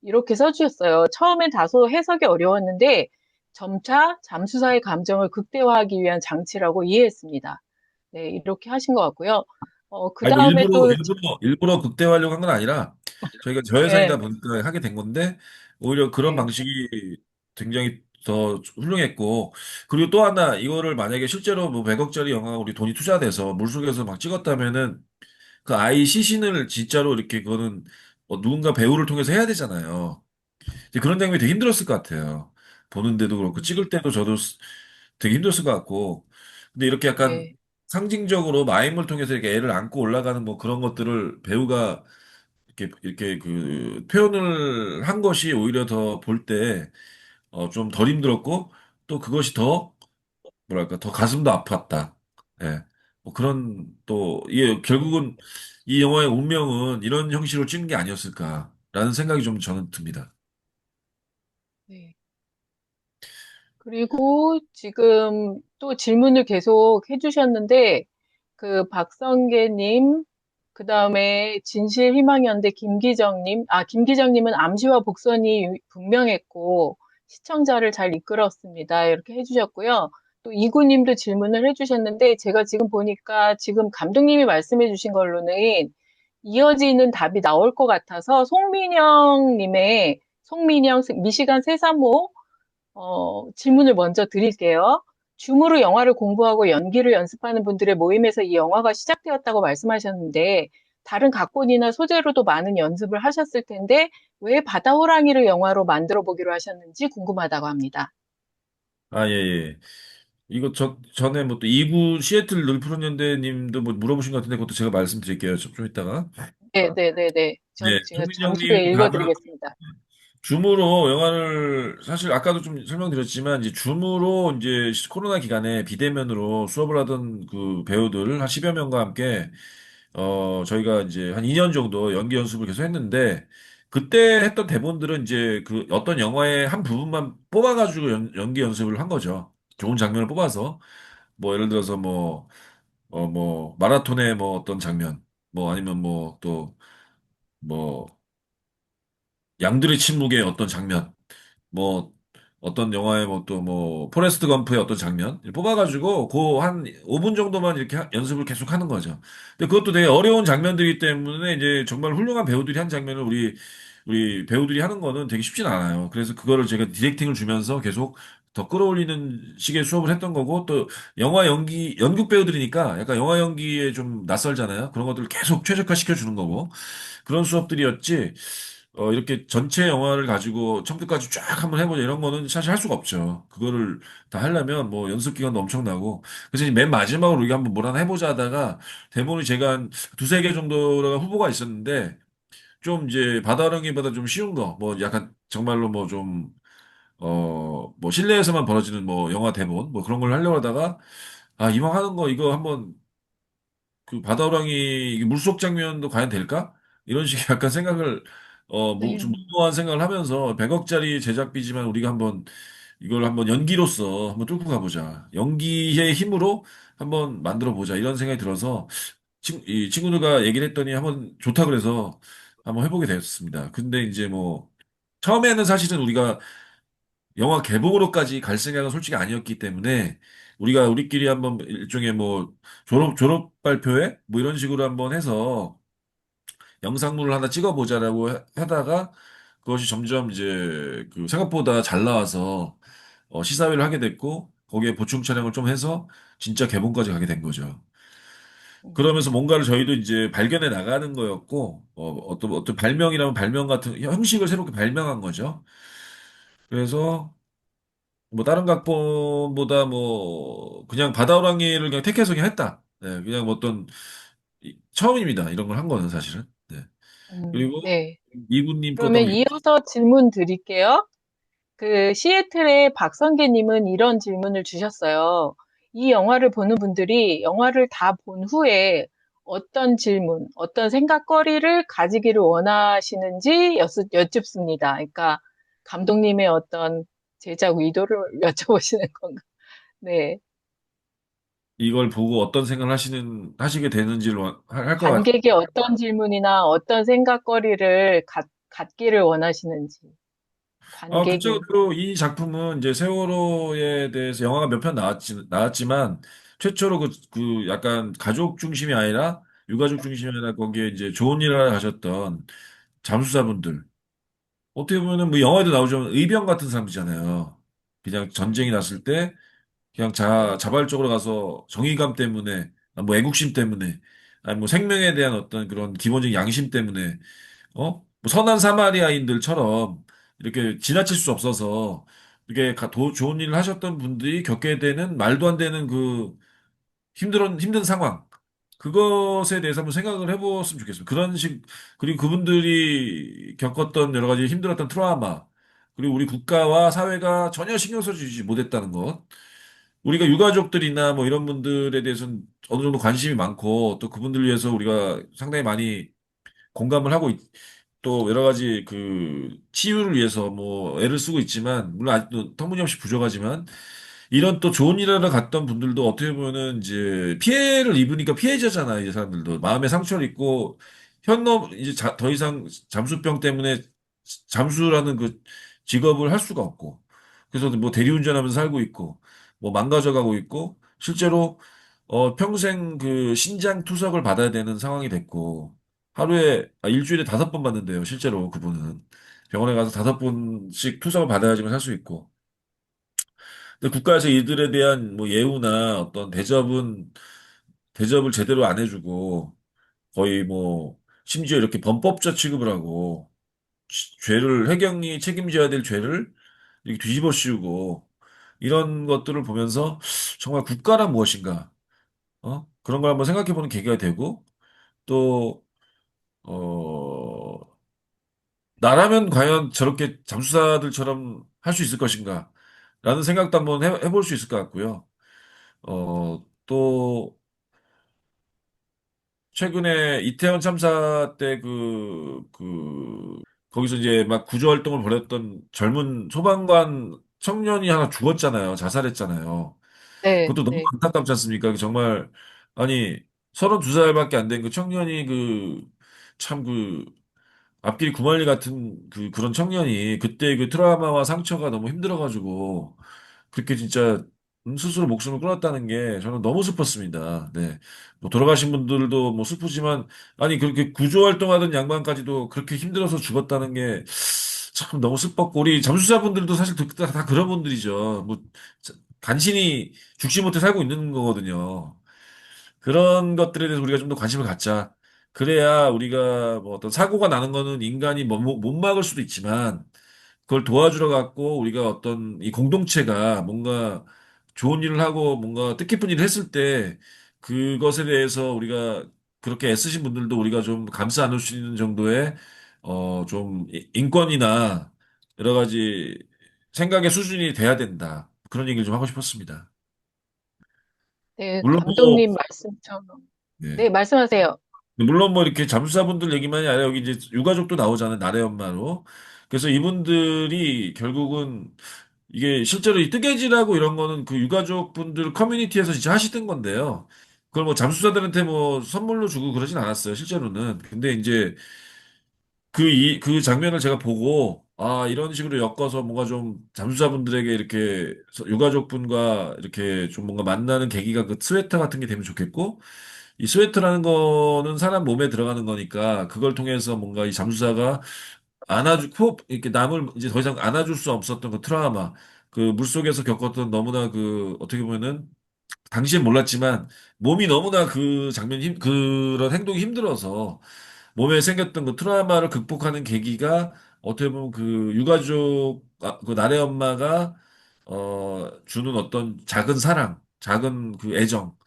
이렇게 써주셨어요. 처음엔 다소 해석이 어려웠는데 점차 잠수사의 감정을 극대화하기 위한 장치라고 이해했습니다. 네, 이렇게 하신 것 같고요. 그 아니 뭐 다음에 또, 일부러 극대화하려고 한 건 아니라 저희가 저예산이다 예, 보니까 하게 된 건데 오히려 그런 네, 방식이 굉장히 더 훌륭했고 그리고 또 하나 이거를 만약에 실제로 뭐 100억짜리 영화 우리 돈이 투자돼서 물속에서 막 찍었다면은 그 아이 시신을 진짜로 이렇게 그거는 누군가 배우를 통해서 해야 되잖아요. 이제 그런 장면이 되게 힘들었을 것 같아요. 보는데도 그렇고 음, 찍을 때도 저도 되게 힘들었을 것 같고 근데 이렇게 약간 네, 상징적으로 마임을 통해서 이렇게 애를 안고 올라가는 뭐 그런 것들을 배우가 이렇게 그 표현을 한 것이 오히려 더 볼 때 좀 덜 힘들었고 또 그것이 더 뭐랄까 더 가슴도 아팠다. 예. 뭐 그런 또 이게 결국은 이 영화의 운명은 이런 형식으로 찍는 게 아니었을까라는 생각이 좀 저는 듭니다. 네. 그리고 지금 또 질문을 계속 해주셨는데, 그 박성계님, 그 다음에 진실희망연대 김기정님, 김기정님은 암시와 복선이 분명했고, 시청자를 잘 이끌었습니다. 이렇게 해주셨고요. 또 이구님도 질문을 해주셨는데, 제가 지금 보니까 지금 감독님이 말씀해 주신 걸로는 이어지는 답이 나올 것 같아서, 송민영 미시간 세사모 질문을 먼저 드릴게요. 줌으로 영화를 공부하고 연기를 연습하는 분들의 모임에서 이 영화가 시작되었다고 말씀하셨는데, 다른 각본이나 소재로도 많은 연습을 하셨을 텐데, 왜 바다 호랑이를 영화로 만들어 보기로 하셨는지 궁금하다고 합니다. 아, 예, 예. 이거 전에 뭐 또 이구 시애틀 르프론연대님도 뭐 물어보신 것 같은데 그것도 제가 말씀드릴게요. 좀 이따가. 네, 네, 네, 네. 네, 제가 잠시 송민영님 후에 답은 읽어드리겠습니다. 줌으로 영화를 사실 아까도 좀 설명드렸지만 이제 줌으로 이제 코로나 기간에 비대면으로 수업을 하던 그 배우들 한 10여 명과 함께 저희가 이제 한 2년 정도 연기 연습을 계속 했는데 그때 했던 대본들은 이제 그 어떤 영화의 한 부분만 뽑아가지고 연기 연습을 한 거죠. 좋은 장면을 뽑아서 뭐 예를 들어서 뭐 마라톤의 뭐 어떤 장면 뭐 아니면 뭐 또 뭐 양들의 침묵의 어떤 장면 뭐 어떤 영화의 뭐 또 뭐 포레스트 검프의 어떤 장면 뽑아가지고 그 한 5분 정도만 이렇게 연습을 계속 하는 거죠. 근데 그것도 되게 어려운 장면들이기 때문에 이제 정말 훌륭한 배우들이 한 장면을 우리 배우들이 하는 거는 되게 쉽진 않아요. 그래서 그거를 제가 디렉팅을 주면서 계속 더 끌어올리는 식의 수업을 했던 거고 또 영화 연극 배우들이니까 약간 영화 연기에 좀 낯설잖아요. 그런 것들을 계속 최적화 시켜주는 거고 그런 수업들이었지. 이렇게 전체 영화를 가지고 처음부터까지 쫙 한번 해보자 이런 거는 사실 할 수가 없죠. 그거를 다 하려면 뭐 연습 기간도 엄청나고. 그래서 이제 맨 마지막으로 우리가 한번 뭘 하나 해보자 하다가 대본이 제가 한 두세 개 정도가 후보가 있었는데 좀 이제 바다랑이보다 좀 쉬운 거, 뭐 약간 정말로 뭐 좀, 뭐 실내에서만 벌어지는 뭐 영화 대본 뭐 그런 걸 하려고 하다가 아, 이왕 하는 거 이거 한번 그 바다호랑이 이게 물속 장면도 과연 될까? 이런 식의 약간 생각을 좀 네. 무모한 생각을 하면서 100억짜리 제작비지만 우리가 한번 이걸 한번 연기로서 한번 뚫고 가보자. 연기의 힘으로 한번 만들어 보자. 이런 생각이 들어서 이 친구들과 얘기를 했더니 한번 좋다 그래서 한번 해보게 되었습니다. 근데 이제 뭐 처음에는 사실은 우리가 영화 개봉으로까지 갈 생각은 솔직히 아니었기 때문에 우리가 우리끼리 한번 일종의 뭐 졸업 발표회 뭐 이런 식으로 한번 해서 영상물을 하나 찍어보자라고 하다가 그것이 점점 이제 그 생각보다 잘 나와서 시사회를 하게 됐고 거기에 보충 촬영을 좀 해서 진짜 개봉까지 가게 된 거죠. 그러면서 음, 뭔가를 저희도 이제 발견해 나가는 거였고 어떤 발명이라면 발명 같은 형식을 새롭게 발명한 거죠. 그래서 뭐 다른 각본보다 뭐 그냥 바다호랑이를 그냥 택해서 그냥 했다. 네, 그냥 뭐 어떤 처음입니다. 이런 걸 한 거는 사실은. 네. 그리고 네. 이분님 것도 그러면 한번 이어서 질문 드릴게요. 그 시애틀의 박성계님은 이런 질문을 주셨어요. 이 영화를 보는 분들이 영화를 다 본 후에 어떤 질문, 어떤 생각거리를 가지기를 원하시는지 여쭙습니다. 그러니까 감독님의 어떤 제작 의도를 여쭤보시는 건가? 네. 이걸 보고 어떤 생각을 하시게 되는지를 할 것 같아요. 관객이 어떤 질문이나 어떤 생각거리를 갖기를 원하시는지. 관객이. 구체적으로 이 작품은 이제 세월호에 대해서 영화가 몇 편 나왔지만 최초로 그 약간 가족 중심이 아니라 유가족 중심이 아니라 거기에 이제 좋은 일을 하셨던 잠수사분들. 어떻게 보면은 뭐 영화에도 나오지만 의병 같은 사람이잖아요. 그냥 전쟁이 났을 때 그냥 자발적으로 가서 정의감 때문에, 뭐 애국심 때문에, 아니 뭐 생명에 대한 어떤 그런 기본적인 양심 때문에, 뭐 선한 사마리아인들처럼 이렇게 지나칠 수 없어서 이렇게 좋은 일을 하셨던 분들이 겪게 되는 말도 안 되는 그 힘든 상황. 그것에 대해서 한번 생각을 해보았으면 좋겠습니다. 그리고 그분들이 겪었던 여러 가지 힘들었던 트라우마, 그리고 우리 국가와 사회가 전혀 신경 써주지 못했다는 것. 우리가 유가족들이나 뭐 이런 분들에 대해서는 어느 정도 관심이 많고 또 그분들 위해서 우리가 상당히 많이 공감을 하고 또 여러 가지 그 치유를 위해서 뭐 애를 쓰고 있지만 물론 아직도 터무니없이 부족하지만 이런 또 좋은 일을 하러 갔던 분들도 어떻게 보면은 이제 피해를 입으니까 피해자잖아요. 이 사람들도 마음에 상처를 입고 이제 더 이상 잠수병 때문에 잠수라는 그 직업을 할 수가 없고 그래서 뭐 대리운전하면서 살고 있고 뭐 망가져가고 있고 실제로 평생 그 신장 투석을 받아야 되는 상황이 됐고 일주일에 5번 받는데요. 실제로 그분은 병원에 가서 5번씩 투석을 받아야지만 살 수 있고. 근데 국가에서 이들에 대한 뭐 예우나 어떤 대접을 제대로 안 해주고 거의 뭐 심지어 이렇게 범법자 취급을 하고 해경이 책임져야 될 죄를 이렇게 뒤집어 씌우고 이런 것들을 보면서 정말 국가란 무엇인가, 그런 걸 한번 생각해 보는 계기가 되고 또, 어, 나라면 과연 저렇게 잠수사들처럼 할 수 있을 것인가 라는 생각도 한번 해볼 수 있을 것 같고요. 또 최근에 이태원 참사 때 거기서 이제 막 구조 활동을 벌였던 젊은 소방관 청년이 하나 죽었잖아요. 자살했잖아요. 네, 그것도 너무 네. 안타깝지 않습니까? 정말, 아니, 32살밖에 안 된 그 청년이 참 앞길 구말리 같은 그런 청년이 그때 그 트라우마와 상처가 너무 힘들어가지고 그렇게 진짜 스스로 목숨을 끊었다는 게 저는 너무 슬펐습니다. 네. 뭐 돌아가신 분들도 뭐 슬프지만 아니 그렇게 구조 활동하던 양반까지도 그렇게 힘들어서 죽었다는 게 참 너무 슬펐고 우리 잠수사분들도 사실 다 그런 분들이죠. 뭐 간신히 죽지 못해 살고 있는 거거든요. 그런 것들에 대해서 우리가 좀 더 관심을 갖자. 그래야 우리가 뭐 어떤 사고가 나는 거는 인간이 못 막을 수도 있지만 그걸 도와주러 갖고 우리가 어떤 이 공동체가 뭔가 좋은 일을 하고 뭔가 뜻깊은 일을 했을 때 그것에 대해서 우리가 그렇게 애쓰신 분들도 우리가 좀 감싸 안을 수 있는 정도의 좀 인권이나 여러 가지 생각의 수준이 돼야 된다. 그런 얘기를 좀 하고 싶었습니다. 네, 물론 뭐, 감독님 말씀처럼. 네. 네, 말씀하세요. 물론 뭐 이렇게 잠수사분들 얘기만이 아니라 여기 이제 유가족도 나오잖아요. 나래 엄마로. 그래서 이분들이 결국은 이게 실제로 이 뜨개질하고 이런 거는 그 유가족 분들 커뮤니티에서 진짜 하시던 건데요. 그걸 뭐 잠수사들한테 뭐 선물로 주고 그러진 않았어요. 실제로는. 근데 이제 그 장면을 제가 보고, 아, 이런 식으로 엮어서 뭔가 좀 잠수사분들에게 이렇게 유가족분과 이렇게 좀 뭔가 만나는 계기가 그 스웨터 같은 게 되면 좋겠고, 이 스웨터라는 거는 사람 몸에 들어가는 거니까 그걸 통해서 뭔가 이 잠수사가 이렇게 남을 이제 더 이상 안아줄 수 없었던 그 트라우마, 그 물속에서 겪었던 너무나 그 어떻게 보면은 당시엔 몰랐지만 몸이 너무나 그 그런 행동이 힘들어서 몸에 생겼던 그 트라우마를 극복하는 계기가 어떻게 보면 그 유가족, 그 나래 엄마가 주는 어떤 작은 사랑, 작은 그 애정,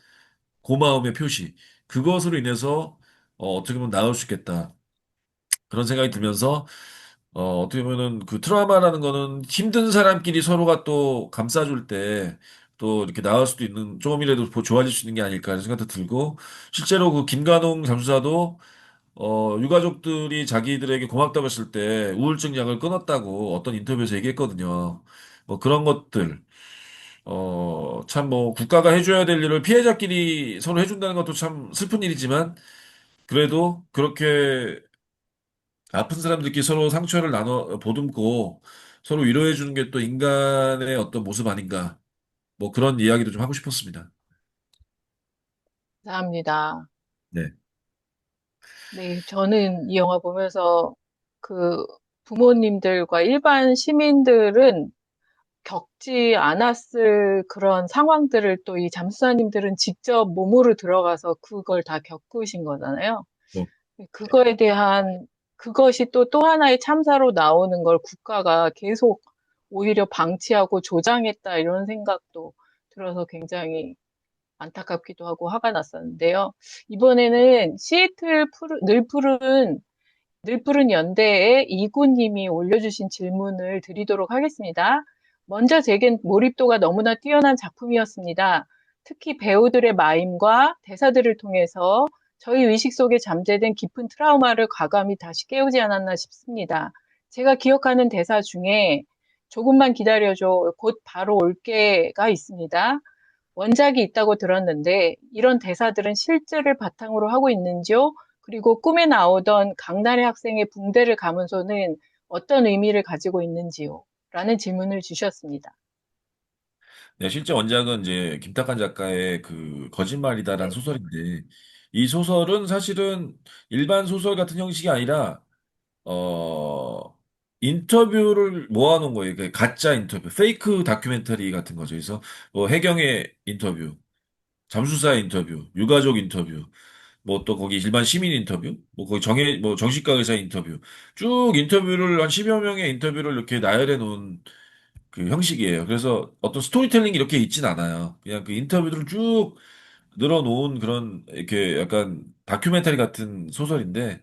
고마움의 표시, 그것으로 인해서 어떻게 보면 나을 수 있겠다. 그런 생각이 들면서 어떻게 보면은 그 트라우마라는 거는 힘든 사람끼리 서로가 또 감싸줄 때 또 이렇게 나을 수도 있는 조금이라도 좋아질 수 있는 게 아닐까 하는 생각도 들고 실제로 그 김관웅 잠수사도 유가족들이 자기들에게 고맙다고 했을 때 우울증 약을 끊었다고 어떤 인터뷰에서 얘기했거든요. 뭐 그런 것들, 참 뭐 국가가 해줘야 될 일을 피해자끼리 서로 해준다는 것도 참 슬픈 일이지만 그래도 그렇게 아픈 사람들끼리 서로 상처를 나눠 보듬고 서로 위로해주는 게 또 인간의 어떤 모습 아닌가. 뭐 그런 이야기도 좀 하고 싶었습니다. 감사합니다. 네. 네, 저는 이 영화 보면서 그 부모님들과 일반 시민들은 겪지 않았을 그런 상황들을 또 이 잠수사님들은 직접 몸으로 들어가서 그걸 다 겪으신 거잖아요. 뭐, 그거에 대한, 그것이 또 하나의 참사로 나오는 걸 국가가 계속 오히려 방치하고 조장했다 이런 생각도 들어서 굉장히 안타깝기도 하고 화가 났었는데요. 이번에는 늘푸른 연대의 이구님이 올려주신 질문을 드리도록 하겠습니다. 먼저 제겐 몰입도가 너무나 뛰어난 작품이었습니다. 특히 배우들의 마임과 대사들을 통해서 저희 의식 속에 잠재된 깊은 트라우마를 과감히 다시 깨우지 않았나 싶습니다. 제가 기억하는 대사 중에 조금만 기다려줘, 곧 바로 올게가 있습니다. 원작이 있다고 들었는데 이런 대사들은 실제를 바탕으로 하고 있는지요? 그리고 꿈에 나오던 강나래 학생의 붕대를 감은소는 어떤 의미를 가지고 있는지요? 라는 질문을 주셨습니다. 네, 실제 원작은 이제 김탁한 작가의 그 거짓말이다라는 네. 소설인데 이 소설은 사실은 일반 소설 같은 형식이 아니라 인터뷰를 모아놓은 거예요. 그 가짜 인터뷰, 페이크 다큐멘터리 같은 거죠. 그래서 뭐 해경의 인터뷰, 잠수사 인터뷰, 유가족 인터뷰, 뭐 또 거기 일반 시민 인터뷰, 뭐 거기 뭐 정신과 의사 인터뷰, 쭉 인터뷰를 한 10여 명의 인터뷰를 이렇게 나열해 놓은 그 형식이에요. 그래서 어떤 스토리텔링이 이렇게 있진 않아요. 그냥 그 인터뷰들을 쭉 늘어놓은 그런 이렇게 약간 다큐멘터리 같은 소설인데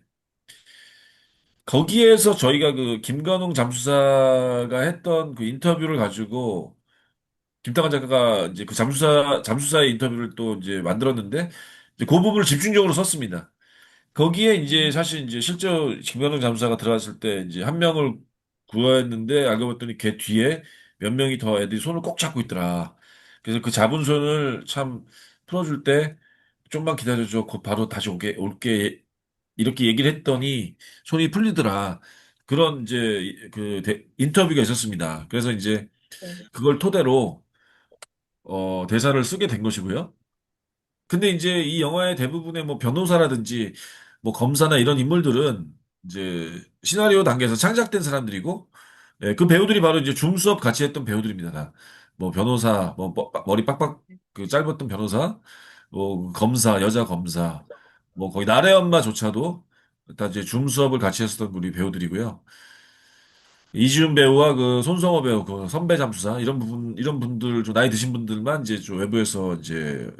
거기에서 저희가 그 김관웅 잠수사가 했던 그 인터뷰를 가지고 김탁한 작가가 이제 그 잠수사의 인터뷰를 또 이제 만들었는데 이제 그 부분을 집중적으로 썼습니다. 거기에 이제 음, 사실 이제 실제로 김관웅 잠수사가 들어갔을 때 이제 한 명을 구했는데 알고 봤더니 걔 뒤에 몇 명이 더 애들이 손을 꼭 잡고 있더라. 그래서 그 잡은 손을 참 풀어줄 때 좀만 기다려줘. 곧 바로 다시 올게. 이렇게 얘기를 했더니 손이 풀리더라. 그런 이제 그 인터뷰가 있었습니다. 그래서 이제 네. 그걸 토대로 대사를 쓰게 된 것이고요. 근데 이제 이 영화의 대부분의 뭐 변호사라든지 뭐 검사나 이런 인물들은 이제 시나리오 단계에서 창작된 사람들이고 예, 그 배우들이 바로 이제 줌 수업 같이 했던 배우들입니다. 다. 뭐 변호사, 뭐 머리 빡빡 그 짧았던 변호사, 뭐 검사, 여자 검사, 뭐 거의 나래 엄마조차도 다 이제 줌 수업을 같이 했었던 우리 배우들이고요. 이지훈 배우와 그 손성호 배우, 그 선배 잠수사 이런 분들 좀 나이 드신 분들만 이제 좀 외부에서 이제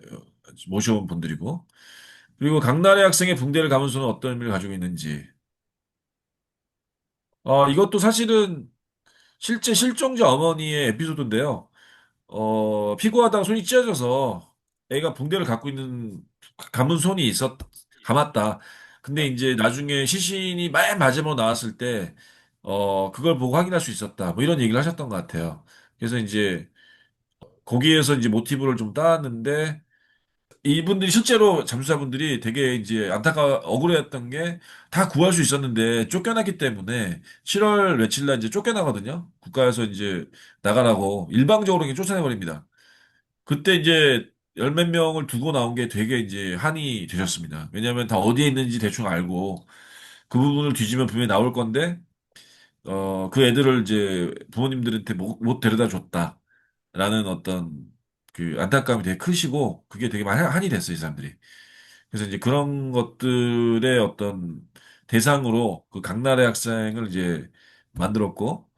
모셔온 분들이고 그리고 강나래 학생의 붕대를 감은 소는 어떤 의미를 가지고 있는지 이것도 사실은 실제 실종자 어머니의 에피소드인데요. 피고하다가 손이 찢어져서 애가 붕대를 갖고 있는 감은 손이 감았다. 근데 이제 나중에 시신이 맨 마지막으로 나왔을 때, 그걸 보고 확인할 수 있었다. 뭐 이런 얘기를 하셨던 것 같아요. 그래서 이제 거기에서 이제 모티브를 좀 따왔는데, 이분들이 실제로 잠수사분들이 되게 이제 억울해했던 게 다 구할 수 있었는데 쫓겨났기 때문에 7월 며칠 날 이제 쫓겨나거든요. 국가에서 이제 나가라고 일방적으로 그냥 쫓아내버립니다. 그때 이제 열 몇 명을 두고 나온 게 되게 이제 한이 되셨습니다. 왜냐하면 다 어디에 있는지 대충 알고 그 부분을 뒤지면 분명히 나올 건데 그 애들을 이제 부모님들한테 못 데려다 줬다라는 어떤 그 안타까움이 되게 크시고 그게 되게 많이 한이 됐어요, 이 사람들이. 그래서 이제 그런 것들의 어떤 대상으로 그 강나래 학생을 이제 만들었고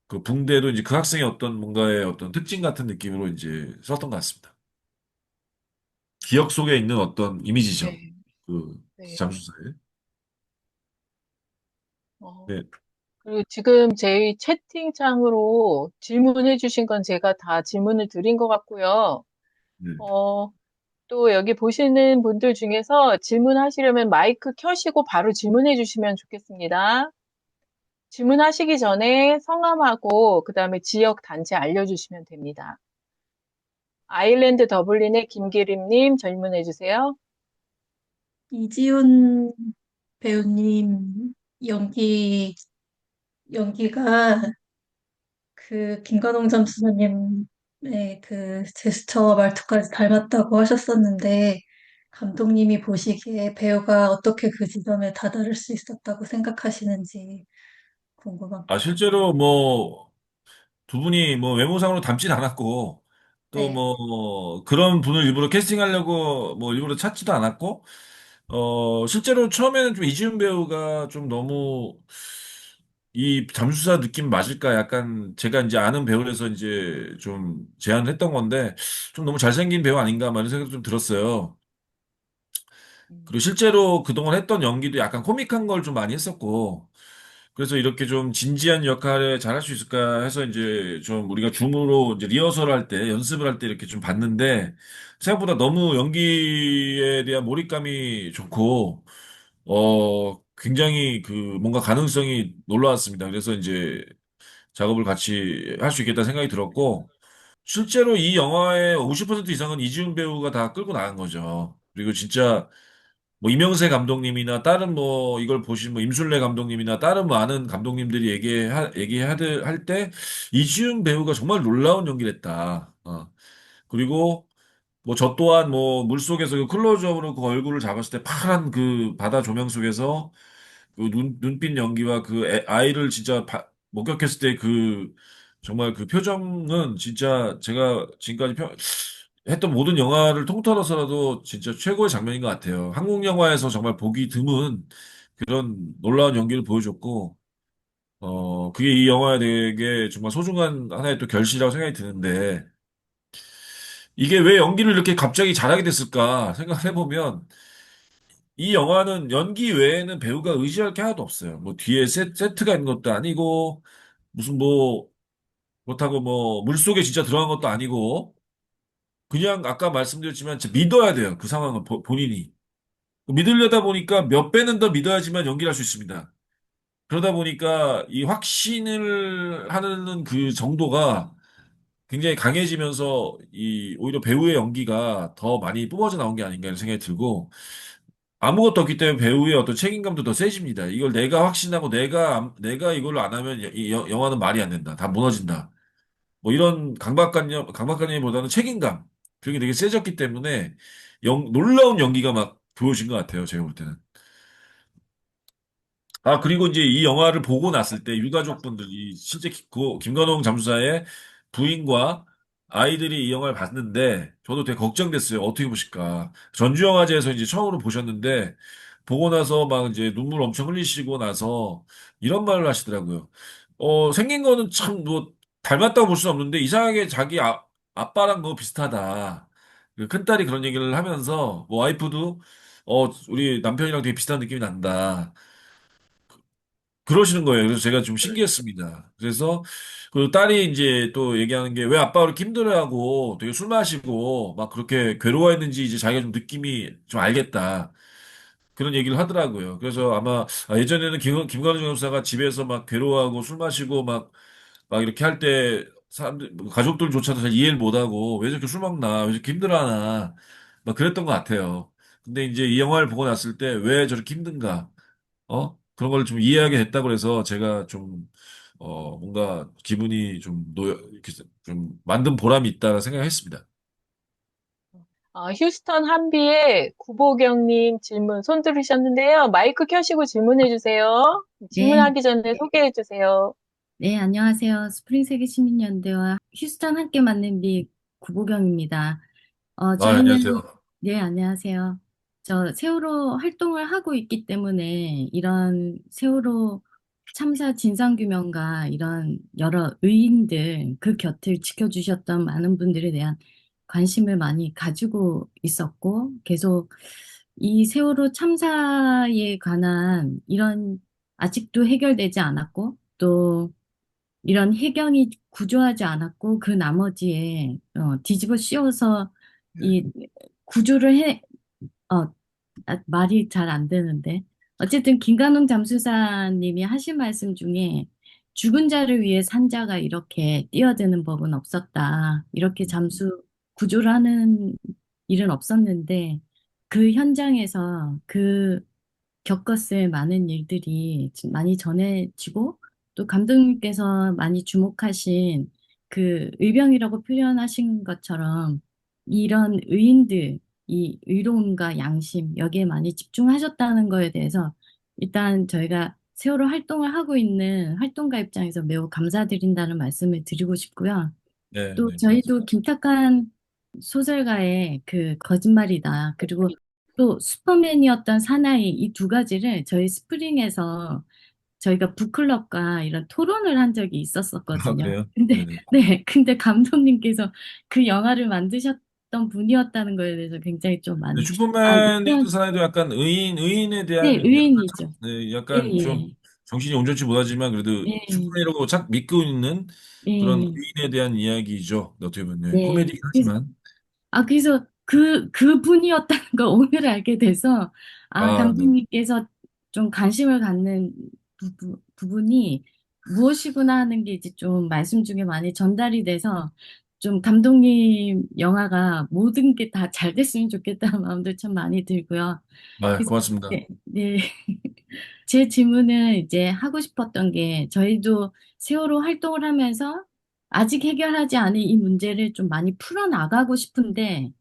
그 붕대도 이제 그 학생의 어떤 뭔가의 어떤 특징 같은 느낌으로 이제 썼던 것 같습니다. 기억 속에 있는 어떤 이미지죠. 네, 그 네. 잠수사에. 어, 네, 그리고 지금 제 채팅창으로 질문해 주신 건 제가 다 질문을 드린 것 같고요. 네. 어, 또 여기 보시는 분들 중에서 질문하시려면 마이크 켜시고 바로 질문해 주시면 좋겠습니다. 질문하시기 전에 성함하고 그다음에 지역 단체 알려주시면 됩니다. 아일랜드 더블린의 김기림님 질문해 주세요. 이지훈 배우님 연기가 그 김관홍 잠수사님의 그 제스처와 말투까지 닮았다고 하셨었는데, 감독님이 보시기에 배우가 어떻게 그 지점에 다다를 수 있었다고 생각하시는지 아, 궁금합니다. 실제로 뭐 두 분이 뭐 외모상으로 닮진 않았고 또 네. 뭐 그런 분을 일부러 캐스팅하려고 뭐 일부러 찾지도 않았고 실제로 처음에는 좀 이지훈 배우가 좀 너무 이 잠수사 느낌 맞을까? 약간 제가 이제 아는 배우라서 이제 좀 제안을 했던 건데 좀 너무 잘생긴 배우 아닌가? 막 이런 생각도 좀 들었어요. 그리고 실제로 그동안 했던 연기도 약간 코믹한 걸 좀 많이 했었고 그래서 이렇게 좀 진지한 역할을 잘할 수 있을까 해서 이제 좀 우리가 줌으로 이제 리허설 할 때, 연습을 할 때 이렇게 좀 봤는데 생각보다 너무 연기에 대한 몰입감이 좋고, 굉장히 그 뭔가 가능성이 놀라웠습니다. 그래서 이제 작업을 같이 할 수 있겠다 생각이 들었고, 실제로 이 영화의 50% 이상은 이지훈 배우가 다 끌고 나간 거죠. 그리고 진짜 뭐 이명세 감독님이나 다른 뭐 이걸 보신 뭐 임술래 감독님이나 다른 많은 감독님들이 얘기하들 할 때 이지훈 배우가 정말 놀라운 연기를 했다. 그리고 뭐 저 또한 뭐 물속에서 그 클로즈업으로 그 얼굴을 잡았을 때 파란 그 바다 조명 속에서 그 눈빛 연기와 그 아이를 진짜 목격했을 때 그 정말 그 표정은 진짜 제가 지금까지 했던 모든 영화를 통틀어서라도 진짜 최고의 장면인 것 같아요. 한국 영화에서 정말 보기 드문 그런 놀라운 연기를 보여줬고, 그게 이 영화에 되게 정말 소중한 하나의 또 결실이라고 생각이 드는데, 이게 왜 연기를 이렇게 갑자기 잘하게 됐을까 생각해보면, 이 영화는 연기 외에는 배우가 의지할 게 하나도 없어요. 뭐 뒤에 세트가 있는 것도 아니고, 무슨 뭐, 그렇다고 뭐, 물속에 진짜 들어간 것도 아니고, 그냥 아까 말씀드렸지만 진짜 믿어야 돼요. 그 상황은 본인이. 믿으려다 보니까 몇 배는 더 믿어야지만 연기를 할 수 있습니다. 그러다 보니까 이 확신을 하는 그 정도가 굉장히 강해지면서 이 오히려 배우의 연기가 더 많이 뿜어져 나온 게 아닌가 이런 생각이 들고 아무것도 없기 때문에 배우의 어떤 책임감도 더 세집니다. 이걸 내가 확신하고 내가 이걸로 안 하면 이 영화는 말이 안 된다. 다 무너진다. 뭐 이런 강박관념보다는 책임감. 그게 되게 세졌기 때문에 놀라운 연기가 막 보여진 것 같아요. 제가 볼 때는. 아, 그리고 이제 이 영화를 보고 났을 때 유가족분들이 실제 김건홍 잠수사의 부인과 아이들이 이 영화를 봤는데 저도 되게 걱정됐어요. 어떻게 보실까. 전주영화제에서 이제 처음으로 보셨는데 보고 나서 막 이제 눈물 엄청 흘리시고 나서 이런 말을 하시더라고요. 생긴 거는 참 뭐 닮았다고 볼 수는 없는데 이상하게 자기 아빠랑 너무 비슷하다. 그 큰딸이 그런 얘기를 하면서 뭐 와이프도 우리 남편이랑 되게 비슷한 느낌이 난다. 그러시는 거예요. 그래서 제가 좀 신기했습니다. 그래서 그리고 딸이 이제 또 얘기하는 게 왜 아빠가 그렇게 힘들어하고 되게 술 마시고 막 그렇게 괴로워했는지 이제 자기가 좀 느낌이 좀 알겠다. 그런 얘기를 하더라고요. 그래서 아마 예전에는 김관우 변호사가 집에서 막 괴로워하고 술 마시고 막 이렇게 할 때 사람들, 뭐 가족들조차도 잘 이해를 못하고 왜 저렇게 술 먹나, 왜 저렇게 힘들어하나, 막 그랬던 것 같아요. 근데 이제 이 영화를 보고 났을 때 왜 저렇게 힘든가, 그런 걸 좀 이해하게 됐다고 그래서 제가 좀, 뭔가 기분이 좀 이렇게 좀 만든 보람이 있다고 생각했습니다. 휴스턴 한비의 구보경님 질문 손 들으셨는데요. 마이크 켜시고 질문해 주세요. 네, 질문하기 전에 소개해 주세요. 네, 안녕하세요. 스프링 세계 시민연대와 휴스턴 함께 만든 비 구보경입니다. 저희는, 안녕하세요. 네, 안녕하세요. 저 세월호 활동을 하고 있기 때문에 이런 세월호 참사 진상규명과 이런 여러 의인들, 그 곁을 지켜주셨던 많은 분들에 대한 관심을 많이 가지고 있었고, 계속 이 세월호 참사에 관한 이런 아직도 해결되지 않았고, 또 이런 해경이 구조하지 않았고 그 나머지에 뒤집어 씌워서 이 구조를 어, 말이 잘 안 되는데 어쨌든 김관웅 잠수사님이 하신 말씀 중에 죽은 자를 위해 산 자가 이렇게 뛰어드는 법은 없었다. 이렇게 잠수 구조를 하는 일은 없었는데 그 현장에서 그 겪었을 많은 일들이 많이 전해지고 또 감독님께서 많이 주목하신 그 의병이라고 표현하신 것처럼 이런 의인들, 이 의로움과 양심 여기에 많이 집중하셨다는 거에 대해서 일단 저희가 세월호 활동을 하고 있는 활동가 입장에서 매우 감사드린다는 말씀을 드리고 싶고요. 네, 또 네. 저희도 김탁한 소설가의 그 거짓말이다. 그리고 또 슈퍼맨이었던 사나이 이 두 가지를 저희 스프링에서 저희가 북클럽과 이런 토론을 한 적이 아, 있었었거든요. 그래요? 근데 네네. 네, 근데 감독님께서 그 영화를 만드셨던 분이었다는 거에 대해서 굉장히 좀 근데 많이 슈퍼맨이든 이런 사나이도 약간 의인에 네, 대한 약간, 의인이죠. 네, 예, 약간 좀 예, 정신이 온전치 못하지만 그래도 예, 슈퍼맨이라고 착 믿고 있는 그런 예, 의인에 대한 이야기죠. 어떻게 보면 네, 네. 코미디긴 하지만. 그래서 그분이었다는 걸 오늘 알게 돼서, 네. 감독님께서 좀 관심을 갖는 부분이 무엇이구나 하는 게 이제 좀 말씀 중에 많이 전달이 돼서, 좀 감독님 영화가 모든 게 다 잘 됐으면 좋겠다는 마음도 참 많이 들고요. 그래서, 고맙습니다. 네, 네. 제 질문은 이제 하고 싶었던 게, 저희도 세월호 활동을 하면서 아직 해결하지 않은 이 문제를 좀 많이 풀어나가고 싶은데,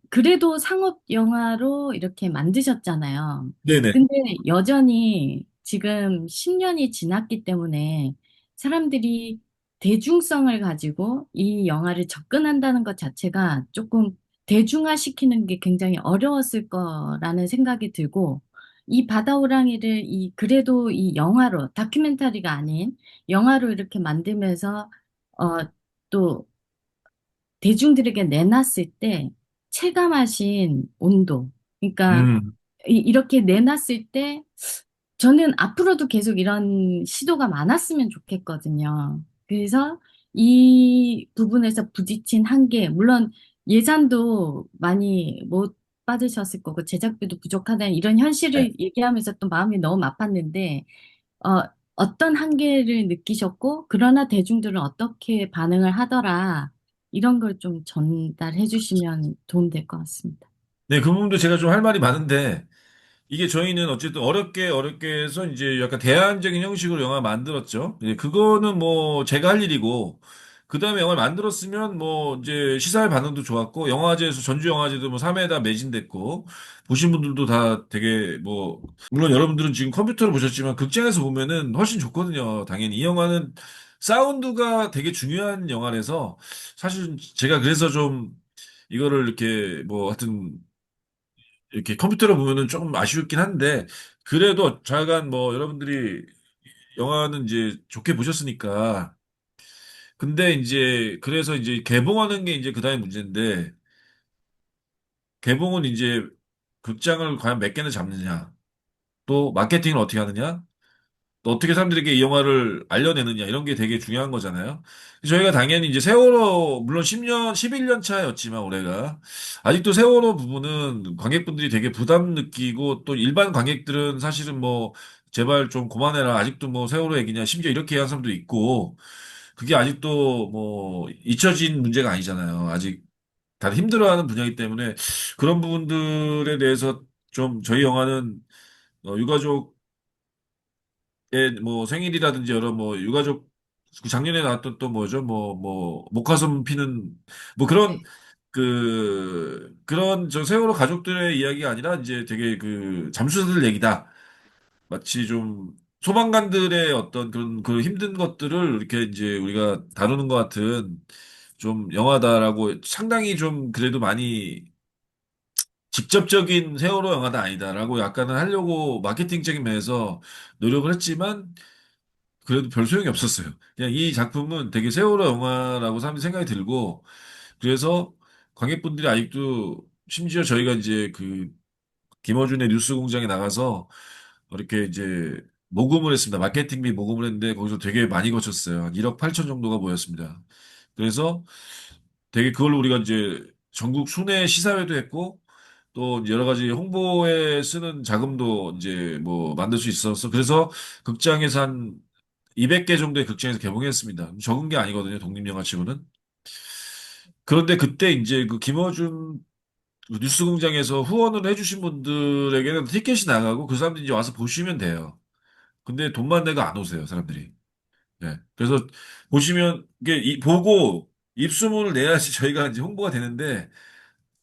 그래도 상업 영화로 이렇게 만드셨잖아요. 네네. 근데 여전히 지금 10년이 지났기 때문에 사람들이 대중성을 가지고 이 영화를 접근한다는 것 자체가 조금 대중화시키는 게 굉장히 어려웠을 거라는 생각이 들고, 이 바다호랑이를 그래도 이 영화로, 다큐멘터리가 아닌 영화로 이렇게 만들면서, 어, 또 대중들에게 내놨을 때 체감하신 온도. 그러니까 음, 이렇게 내놨을 때 저는 앞으로도 계속 이런 시도가 많았으면 좋겠거든요. 그래서 이 부분에서 부딪힌 한계, 물론 예산도 많이 못 받으셨을 거고 제작비도 부족하다는 이런 네. 현실을 얘기하면서 또 마음이 너무 아팠는데 어, 어떤 한계를 느끼셨고, 그러나 대중들은 어떻게 반응을 하더라. 이런 걸 좀 전달해 주시면 도움될 것 같습니다. 네, 그 부분도 제가 좀 할 말이 많은데, 이게 저희는 어쨌든 어렵게 해서 이제 약간 대안적인 형식으로 영화 만들었죠. 이제 그거는 뭐 제가 할 일이고, 그 다음에 영화를 만들었으면 뭐 이제 시사회 반응도 좋았고, 영화제에서 전주영화제도 뭐 3회다 매진됐고, 보신 분들도 다 되게 뭐, 물론 여러분들은 지금 컴퓨터로 보셨지만 극장에서 보면은 훨씬 좋거든요. 당연히. 이 영화는 사운드가 되게 중요한 영화라서, 사실 제가 그래서 좀 이거를 이렇게 뭐 하여튼 이렇게 컴퓨터로 보면은 조금 아쉬웠긴 한데, 그래도 좌여간 뭐 여러분들이 영화는 이제 좋게 보셨으니까. 근데 이제 그래서 이제 개봉하는 게 이제 그다음에 문제인데, 개봉은 이제 극장을 과연 몇 개나 잡느냐, 또 마케팅을 어떻게 하느냐, 또 어떻게 사람들에게 이 영화를 알려내느냐 이런 게 되게 중요한 거잖아요. 저희가 당연히 이제 세월호 물론 10년, 11년 차였지만 올해가 아직도 세월호 부분은 관객분들이 되게 부담 느끼고 또 일반 관객들은 사실은 뭐 제발 좀 그만해라 아직도 뭐 세월호 얘기냐 심지어 이렇게 얘기하는 사람도 있고 그게 아직도 뭐 잊혀진 문제가 아니잖아요. 아직 다들 힘들어하는 분야이기 때문에 그런 부분들에 대해서 좀 저희 영화는 유가족의 뭐 생일이라든지 여러 뭐 유가족 그 작년에 나왔던 또 뭐죠 뭐 목화솜 피는 뭐 그런 네. 그런 저 세월호 가족들의 이야기가 아니라 이제 되게 그 잠수사들 얘기다. 마치 좀 소방관들의 어떤 그런 그 힘든 것들을 이렇게 이제 우리가 다루는 것 같은 좀 영화다라고 상당히 좀 그래도 많이 직접적인 세월호 영화는 아니다라고 약간은 하려고 마케팅적인 면에서 노력을 했지만 그래도 별 소용이 없었어요. 그냥 이 작품은 되게 세월호 영화라고 사람들이 생각이 들고 그래서 관객분들이 아직도 심지어 저희가 이제 그 김어준의 뉴스 공장에 나가서 이렇게 이제 모금을 했습니다. 마케팅비 모금을 했는데 거기서 되게 많이 거쳤어요. 한 1억 8천 정도가 모였습니다. 그래서 되게 그걸로 우리가 이제 전국 순회 시사회도 했고 또 이제 여러 가지 홍보에 쓰는 자금도 이제 뭐 만들 수 있어서 그래서 극장에서 한 200개 정도의 극장에서 개봉했습니다. 적은 게 아니거든요. 독립영화치고는. 그런데 그때 이제 그 김어준 그 뉴스공장에서 후원을 해주신 분들에게는 티켓이 나가고 그 사람들이 이제 와서 보시면 돼요. 근데 돈만 내고 안 오세요, 사람들이. 네. 그래서 보시면 이게 보고 입소문을 내야지 저희가 이제 홍보가 되는데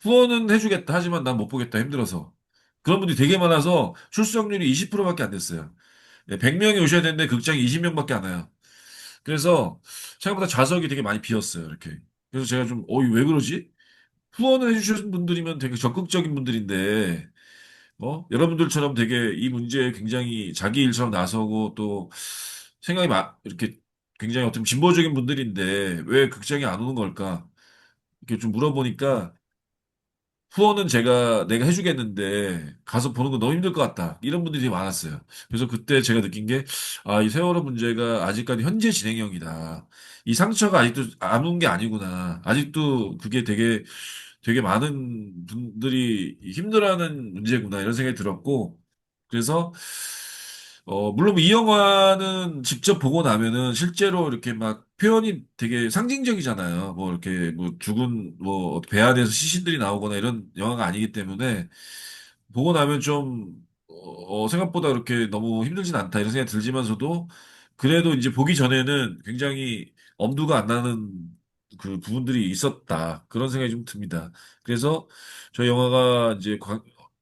후원은 해주겠다 하지만 난 못 보겠다 힘들어서 그런 분들이 되게 많아서 출석률이 20%밖에 안 됐어요. 네, 100명이 오셔야 되는데 극장이 20명밖에 안 와요. 그래서 생각보다 좌석이 되게 많이 비었어요, 이렇게. 그래서 제가 좀, 이왜 그러지? 후원을 해주신 분들이면 되게 적극적인 분들인데, 여러분들처럼 되게 이 문제에 굉장히 자기 일처럼 나서고 또 생각이 이렇게 굉장히 어떤 진보적인 분들인데 왜 극장에 안 오는 걸까? 이렇게 좀 물어보니까 후원은 내가 해주겠는데 가서 보는 거 너무 힘들 것 같다. 이런 분들이 되게 많았어요. 그래서 그때 제가 느낀 게, 이 세월호 문제가 아직까지 현재 진행형이다. 이 상처가 아직도 안 온 게 아니구나. 아직도 그게 되게 많은 분들이 힘들어하는 문제구나. 이런 생각이 들었고, 그래서 물론 이 영화는 직접 보고 나면은 실제로 이렇게 막 표현이 되게 상징적이잖아요. 뭐 이렇게 뭐 죽은 뭐 배아에서 시신들이 나오거나 이런 영화가 아니기 때문에 보고 나면 좀 생각보다 그렇게 너무 힘들진 않다 이런 생각이 들지만서도 그래도 이제 보기 전에는 굉장히 엄두가 안 나는 그 부분들이 있었다. 그런 생각이 좀 듭니다. 그래서 저 영화가 이제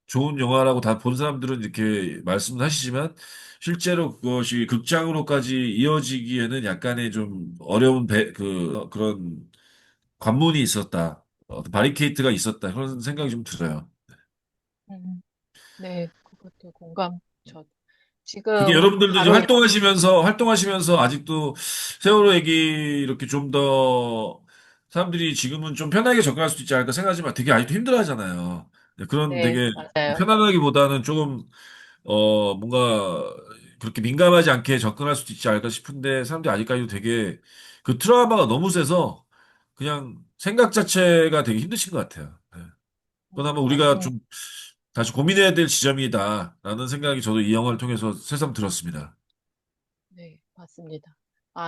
좋은 영화라고 다 본 사람들은 이렇게 말씀을 하시지만 실제로 그것이 극장으로까지 이어지기에는 약간의 좀 어려운 그런 관문이 있었다. 바리케이트가 있었다. 그런 생각이 좀 들어요. 음, 네, 그것도 공감. 저 그게 지금 여러분들도 이제 바로 활동하시면서 아직도 세월호 얘기 이렇게 좀 더 사람들이 지금은 좀 편하게 접근할 수도 있지 않을까 생각하지만 되게 아직도 힘들어 하잖아요. 네, 그런 네, 되게 맞아요. 편안하기보다는 조금 뭔가 그렇게 민감하지 않게 접근할 수도 있지 않을까 싶은데 사람들이 아직까지도 되게 그 트라우마가 너무 세서 그냥 생각 자체가 되게 힘드신 것 같아요. 네. 그건 아마 우리가 맞습니다. 좀 다시 고민해야 될 지점이다라는 생각이 저도 이 영화를 통해서 새삼 들었습니다. 네, 맞습니다.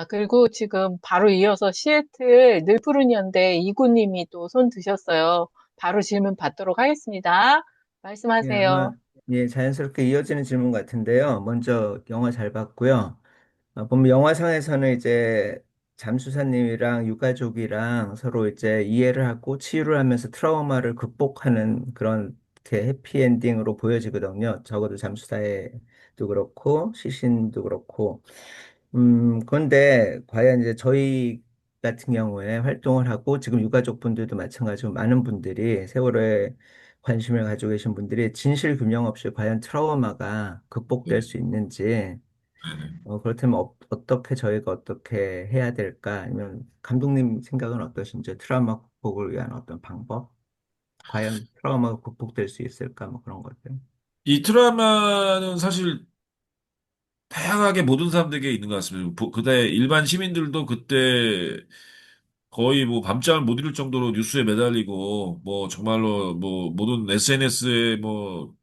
그리고 지금 바로 이어서 시애틀 늘푸른 연대 이구님이 또 손 드셨어요. 바로 질문 받도록 하겠습니다. 예, 말씀하세요. 아마 예, 자연스럽게 이어지는 질문 같은데요. 먼저 영화 잘 봤고요. 보면 영화상에서는 이제 잠수사님이랑 유가족이랑 서로 이제 이해를 하고 치유를 하면서 트라우마를 극복하는 그런 이렇게 해피엔딩으로 보여지거든요. 적어도 잠수사에도 그렇고 시신도 그렇고. 그런데 과연 이제 저희 같은 경우에 활동을 하고 지금 유가족분들도 마찬가지로 많은 분들이 세월호에 관심을 가지고 계신 분들이 진실 규명 없이 과연 트라우마가 극복될 네. 수 있는지 네네. 그렇다면 떻게 저희가 어떻게 해야 될까? 아니면 감독님 생각은 어떠신지 트라우마 극복을 위한 어떤 방법? 과연 트라우마가 극복될 수 있을까? 뭐 그런 것들. 이 트라우마는 사실 다양한 다양하게 모든 사람들에게 있는 것 같습니다. 그때 일반 시민들도 그때 거의 뭐 밤잠을 못 이룰 정도로 뉴스에 매달리고 뭐 정말로 뭐 모든 SNS에 뭐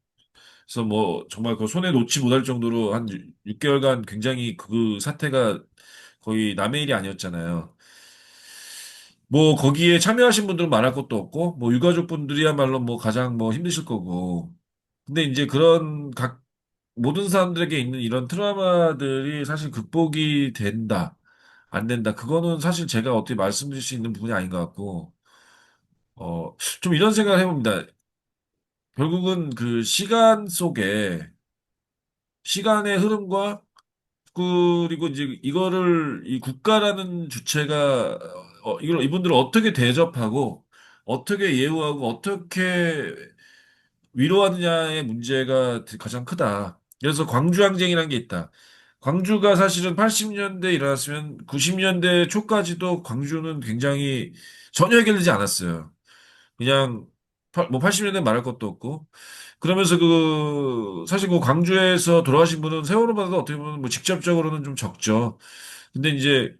그래서 뭐 정말 그 손에 놓지 못할 정도로 한 6개월간 굉장히 그 사태가 거의 남의 일이 아니었잖아요. 뭐 거기에 참여하신 분들은 말할 것도 없고 뭐 유가족분들이야말로 뭐 가장 뭐 힘드실 거고. 근데 이제 그런 각 모든 사람들에게 있는 이런 트라우마들이 사실 극복이 된다, 안 된다. 그거는 사실 제가 어떻게 말씀드릴 수 있는 부분이 아닌 것 같고, 좀 이런 생각을 해봅니다. 결국은 그 시간 속에 시간의 흐름과 그리고 이제 이거를 이 국가라는 주체가 이걸 이분들을 어떻게 대접하고 어떻게 예우하고 어떻게 위로하느냐의 문제가 가장 크다. 그래서 광주항쟁이라는 게 있다. 광주가 사실은 80년대에 일어났으면 90년대 초까지도 광주는 굉장히 전혀 해결되지 않았어요. 그냥 뭐 80년대 말할 것도 없고 그러면서 그 사실 그 광주에서 돌아가신 분은 세월호보다도 어떻게 보면 뭐 직접적으로는 좀 적죠. 근데 이제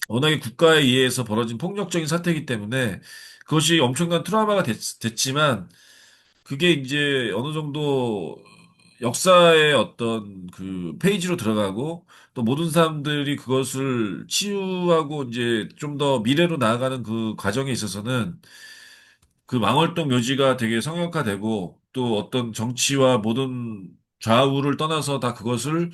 워낙에 국가에 의해서 벌어진 폭력적인 사태이기 때문에 그것이 엄청난 트라우마가 됐지만 그게 이제 어느 정도 역사의 어떤 그 페이지로 들어가고 또 모든 사람들이 그것을 치유하고 이제 좀 더 미래로 나아가는 그 과정에 있어서는 그 망월동 묘지가 되게 성역화되고 또 어떤 정치와 모든 좌우를 떠나서 다 그것을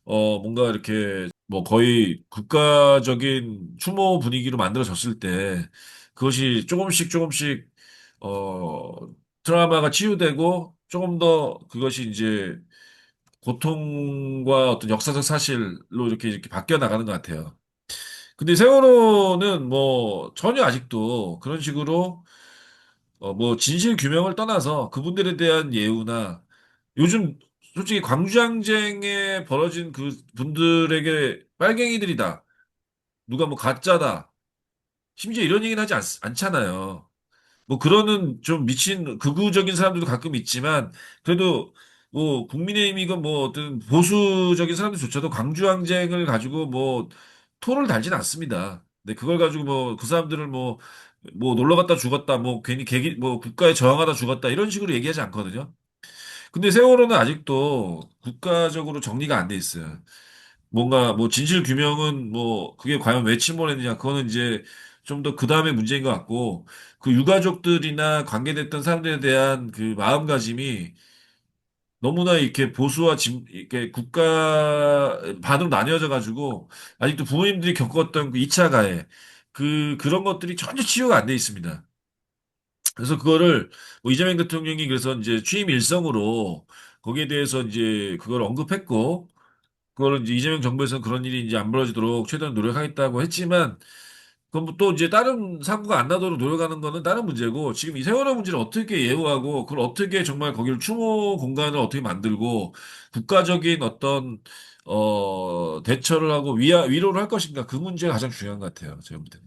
뭔가 이렇게 뭐 거의 국가적인 추모 분위기로 만들어졌을 때 그것이 조금씩 조금씩 어 트라우마가 치유되고 조금 더 그것이 이제 고통과 어떤 역사적 사실로 이렇게 바뀌어 나가는 것 같아요. 근데 세월호는 뭐 전혀 아직도 그런 식으로 뭐 진실 규명을 떠나서 그분들에 대한 예우나 요즘 솔직히 광주항쟁에 벌어진 그 분들에게 빨갱이들이다. 누가 뭐 가짜다. 심지어 이런 얘기는 하지 않잖아요. 뭐 그러는 좀 미친 극우적인 사람들도 가끔 있지만 그래도 뭐 국민의힘이건 뭐 어떤 보수적인 사람들조차도 광주항쟁을 가지고 뭐 토를 달진 않습니다. 근데 그걸 가지고 뭐 그 사람들을 뭐 놀러 갔다 죽었다 뭐 괜히 뭐 국가에 저항하다 죽었다 이런 식으로 얘기하지 않거든요. 근데 세월호는 아직도 국가적으로 정리가 안 돼 있어요. 뭔가 뭐 진실 규명은 뭐 그게 과연 왜 침몰했느냐 그거는 이제 좀 더 그 다음에 문제인 것 같고 그 유가족들이나 관계됐던 사람들에 대한 그 마음가짐이 너무나 이렇게 보수와 이렇게 국가 반으로 나뉘어져 가지고 아직도 부모님들이 겪었던 그 2차 가해 그런 것들이 전혀 치유가 안 돼 있습니다. 그래서 그거를 뭐 이재명 대통령이 그래서 이제 취임 일성으로 거기에 대해서 이제 그걸 언급했고 그거를 이제 이재명 정부에서는 그런 일이 이제 안 벌어지도록 최대한 노력하겠다고 했지만 그건 뭐또 이제 다른 사고가 안 나도록 노력하는 거는 다른 문제고 지금 이 세월호 문제를 어떻게 예우하고 그걸 어떻게 정말 거기를 추모 공간을 어떻게 만들고 국가적인 어떤 대처를 하고 위로를 할 것인가 그 문제가 가장 중요한 것 같아요. 제가 볼 때는.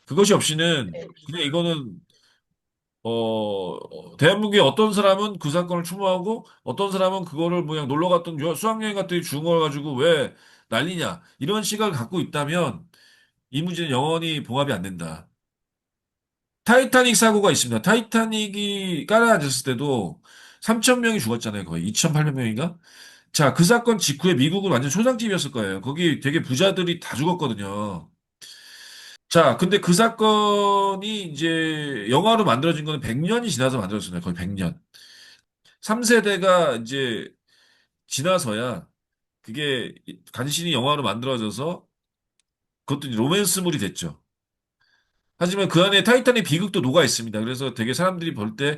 그것이 없이는 그냥 이거는 대한민국의 어떤 사람은 그 사건을 추모하고 어떤 사람은 그거를 뭐 그냥 놀러 갔던 수학여행 갔더니 죽은 걸 가지고 왜 난리냐 이런 시각을 갖고 있다면 이 문제는 영원히 봉합이 안 된다. 타이타닉 사고가 있습니다. 타이타닉이 깔아앉았을 때도 3천 명이 죽었잖아요. 거의 2,800명인가? 자, 그 사건 직후에 미국은 완전 초상집이었을 거예요. 거기 되게 부자들이 다 죽었거든요. 자, 근데 그 사건이 이제 영화로 만들어진 거는 100년이 지나서 만들어졌어요. 거의 100년. 3세대가 이제 지나서야 그게 간신히 영화로 만들어져서 그것도 이제 로맨스물이 됐죠. 하지만 그 안에 타이탄의 비극도 녹아 있습니다. 그래서 되게 사람들이 볼 때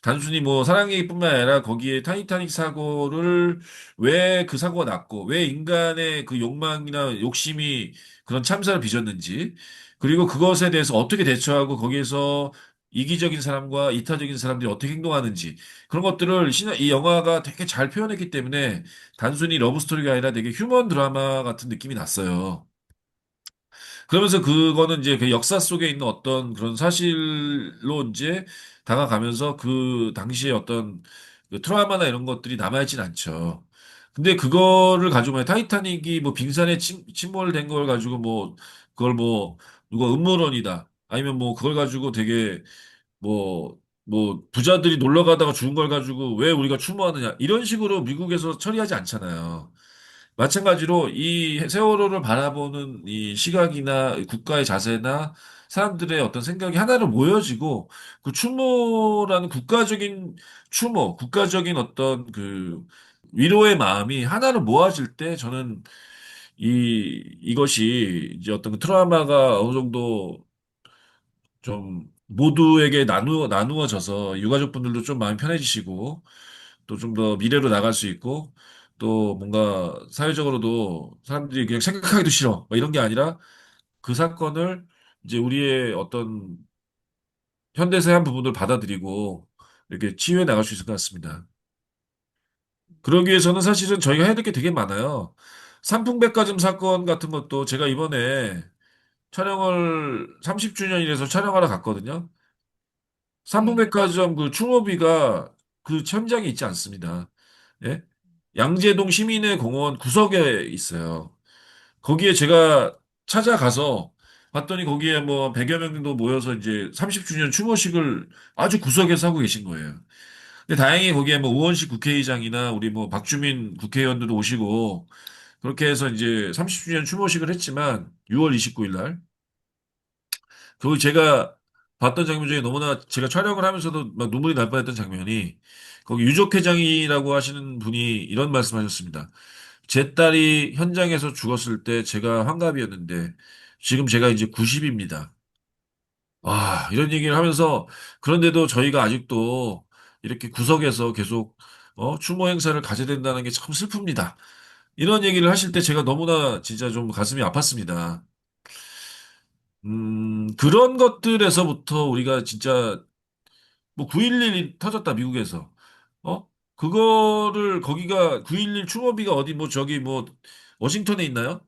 단순히 뭐 사랑 얘기뿐만 아니라 거기에 타이타닉 사고를 왜 그 사고가 났고 왜 인간의 그 욕망이나 욕심이 그런 참사를 빚었는지 그리고 그것에 대해서 어떻게 대처하고 거기에서 이기적인 사람과 이타적인 사람들이 어떻게 행동하는지 그런 것들을 이 영화가 되게 잘 표현했기 때문에 단순히 러브 스토리가 아니라 되게 휴먼 드라마 같은 느낌이 났어요. 그러면서 그거는 이제 그 역사 속에 있는 어떤 그런 사실로 이제 다가가면서 그 당시에 어떤 그 트라우마나 이런 것들이 남아있진 않죠. 근데 그거를 가지고 만 타이타닉이 뭐 빙산에 침몰된 걸 가지고 뭐 그걸 뭐 누가 음모론이다. 아니면 뭐 그걸 가지고 되게 뭐 부자들이 놀러 가다가 죽은 걸 가지고 왜 우리가 추모하느냐. 이런 식으로 미국에서 처리하지 않잖아요. 마찬가지로 이 세월호를 바라보는 이 시각이나 국가의 자세나 사람들의 어떤 생각이 하나로 모여지고 그 추모라는 국가적인 추모, 국가적인 어떤 그 위로의 마음이 하나로 모아질 때 저는 이것이 이제 어떤 그 트라우마가 어느 정도 좀 모두에게 나누어져서 유가족분들도 좀 마음이 편해지시고 또 좀 더 미래로 나갈 수 있고 또 뭔가 사회적으로도 사람들이 그냥 생각하기도 싫어 뭐 이런 게 아니라 그 사건을 이제 우리의 어떤 현대사의 한 부분을 받아들이고 이렇게 치유해 나갈 수 있을 것 같습니다. 그러기 위해서는 사실은 저희가 해야 될 게 되게 많아요. 삼풍백화점 사건 같은 것도 제가 이번에 촬영을 30주년이라서 촬영하러 갔거든요. 네. 삼풍백화점 그 추모비가 그 현장에 있지 않습니다. 예? 양재동 시민의 공원 구석에 있어요. 거기에 제가 찾아가서 봤더니 거기에 뭐 100여 명 정도 모여서 이제 30주년 추모식을 아주 구석에서 하고 계신 거예요. 근데 다행히 거기에 뭐 우원식 국회의장이나 우리 뭐 박주민 국회의원들도 오시고 그렇게 해서 이제 30주년 추모식을 했지만 6월 29일 날 그 제가 봤던 장면 중에 너무나 제가 촬영을 하면서도 막 눈물이 날 뻔했던 장면이 거기 유족회장이라고 하시는 분이 이런 말씀하셨습니다. 제 딸이 현장에서 죽었을 때 제가 환갑이었는데 지금 제가 이제 90입니다. 아, 이런 얘기를 하면서 그런데도 저희가 아직도 이렇게 구석에서 계속 추모 행사를 가져야 된다는 게 참 슬픕니다. 이런 얘기를 하실 때 제가 너무나 진짜 좀 가슴이 아팠습니다. 그런 것들에서부터 우리가 진짜 뭐 9.11이 터졌다, 미국에서. 그거를 거기가 9.11 추모비가 어디 뭐 저기 뭐 워싱턴에 있나요?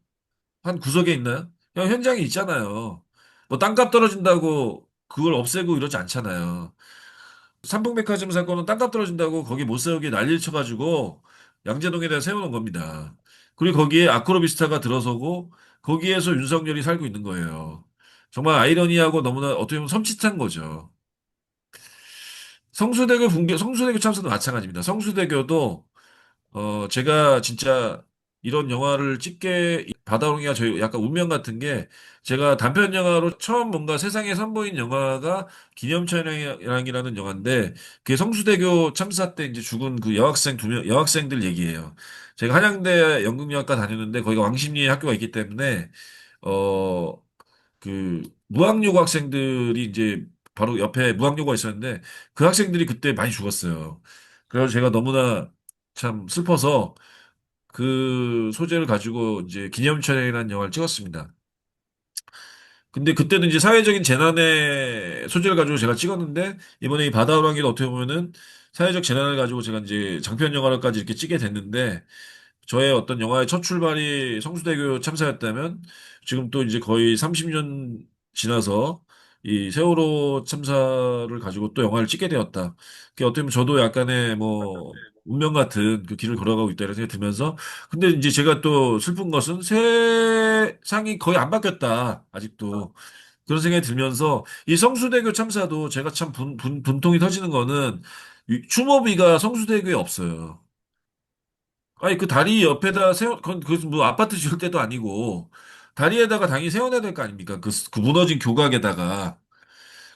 한 구석에 있나요? 그냥 현장에 있잖아요. 뭐 땅값 떨어진다고 그걸 없애고 이러지 않잖아요. 삼풍백화점 사건은 땅값 떨어진다고 거기 못 세우게 난리를 쳐가지고 양재동에다 세워놓은 겁니다. 그리고 거기에 아크로비스타가 들어서고 거기에서 윤석열이 살고 있는 거예요. 정말 아이러니하고 너무나 어떻게 보면 섬찟한 거죠. 성수대교 참사도 마찬가지입니다. 성수대교도 제가 진짜 이런 영화를 찍게 받아오는 게 저희 약간 운명 같은 게 제가 단편 영화로 처음 뭔가 세상에 선보인 영화가 기념촬영이라는 영화인데 그게 성수대교 참사 때 이제 죽은 그 여학생 두 명, 여학생들 얘기예요. 제가 한양대 연극영화과 다녔는데 거기가 왕십리에 학교가 있기 때문에 어, 그 무학여고 학생들이 이제 바로 옆에 무학여고가 있었는데 그 학생들이 그때 많이 죽었어요. 그래서 제가 너무나 참 슬퍼서 그 소재를 가지고 이제 기념촬영이라는 영화를 찍었습니다. 근데 그때는 이제 사회적인 재난의 소재를 가지고 제가 찍었는데 이번에 이 바다호랑이를 어떻게 보면은 사회적 재난을 가지고 제가 이제 장편 영화로까지 이렇게 찍게 됐는데 저의 어떤 영화의 첫 출발이 성수대교 참사였다면 지금 또 이제 거의 30년 지나서 이 세월호 참사를 가지고 또 영화를 찍게 되었다. 그게 어떻게 보면 저도 약간의 뭐 운명 같은 그 길을 걸어가고 있다 이런 생각이 들면서 근데 이제 제가 또 슬픈 것은 세상이 거의 안 바뀌었다. 아직도. 그런 생각이 들면서 이 성수대교 참사도 제가 참 분통이 터지는 거는 이 추모비가 성수대교에 없어요. 아니, 그 다리 옆에다 뭐 아파트 지을 때도 아니고, 다리에다가 당연히 세워놔야 될 거 아닙니까? 그 무너진 교각에다가.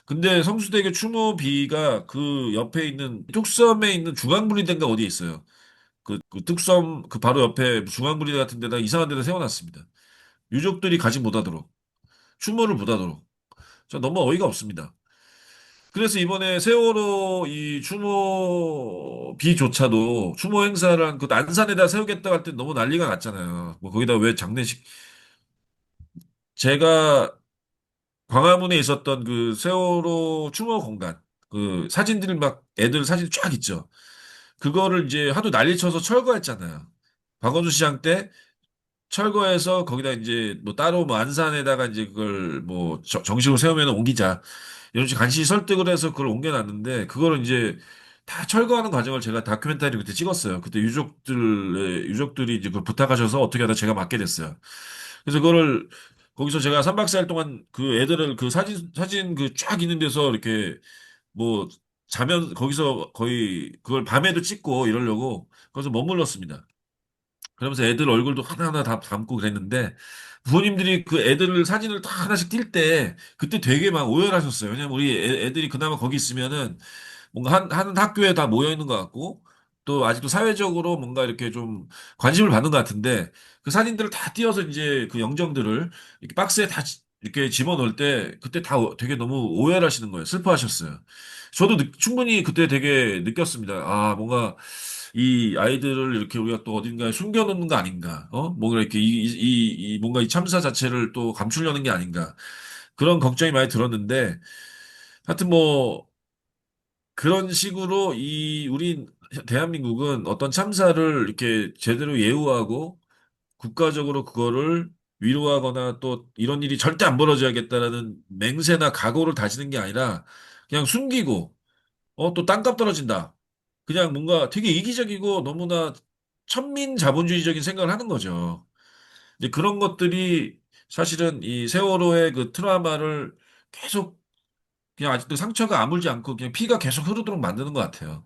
근데 성수대교 추모비가 그 옆에 있는, 뚝섬에 있는 중앙분리대인가 어디에 있어요. 그 뚝섬, 그 바로 옆에 중앙분리대 같은 데다 이상한 데다 세워놨습니다. 유족들이 가지 못하도록, 추모를 못하도록. 저 너무 어이가 없습니다. 그래서 이번에 세월호 이 추모비조차도 추모 행사를 한 그 안산에다 세우겠다고 할 때 너무 난리가 났잖아요. 뭐 거기다 왜 장례식 제가 광화문에 있었던 그 세월호 추모 공간 그 사진들 막 애들 사진 쫙 있죠. 그거를 이제 하도 난리 쳐서 철거했잖아요. 박원순 시장 때 철거해서 거기다 이제 뭐 따로 뭐 안산에다가 이제 그걸 뭐 정식으로 세우면 옮기자. 이런 식으로 간신히 설득을 해서 그걸 옮겨놨는데 그거를 이제 다 철거하는 과정을 제가 다큐멘터리 그때 찍었어요. 그때 유족들이 이제 그걸 부탁하셔서 어떻게 하다 제가 맡게 됐어요. 그래서 그거를 거기서 제가 3박 4일 동안 그 애들을 그 사진 그 쫙 있는 데서 이렇게 뭐 자면 거기서 거의 그걸 밤에도 찍고 이러려고 거기서 머물렀습니다. 그러면서 애들 얼굴도 하나하나 다 담고 그랬는데 부모님들이 그 애들 사진을 다 하나씩 띌 때 그때 되게 막 오열하셨어요. 왜냐면 우리 애들이 그나마 거기 있으면은 뭔가 한 학교에 다 모여 있는 것 같고 또 아직도 사회적으로 뭔가 이렇게 좀 관심을 받는 것 같은데 그 사진들을 다 띄어서 이제 그 영정들을 이렇게 박스에 다 이렇게 집어넣을 때 그때 다 되게 너무 오열하시는 거예요. 슬퍼하셨어요. 저도 충분히 그때 되게 느꼈습니다. 아, 뭔가 이 아이들을 이렇게 우리가 또 어딘가에 숨겨놓는 거 아닌가? 뭔가 이렇게 뭔가 이 참사 자체를 또 감추려는 게 아닌가? 그런 걱정이 많이 들었는데 하여튼 뭐 그런 식으로 우리 대한민국은 어떤 참사를 이렇게 제대로 예우하고 국가적으로 그거를 위로하거나 또 이런 일이 절대 안 벌어져야겠다라는 맹세나 각오를 다지는 게 아니라 그냥 숨기고 또 땅값 떨어진다. 그냥 뭔가 되게 이기적이고 너무나 천민 자본주의적인 생각을 하는 거죠. 이제 그런 것들이 사실은 이 세월호의 그 트라우마를 계속 그냥 아직도 상처가 아물지 않고 그냥 피가 계속 흐르도록 만드는 것 같아요.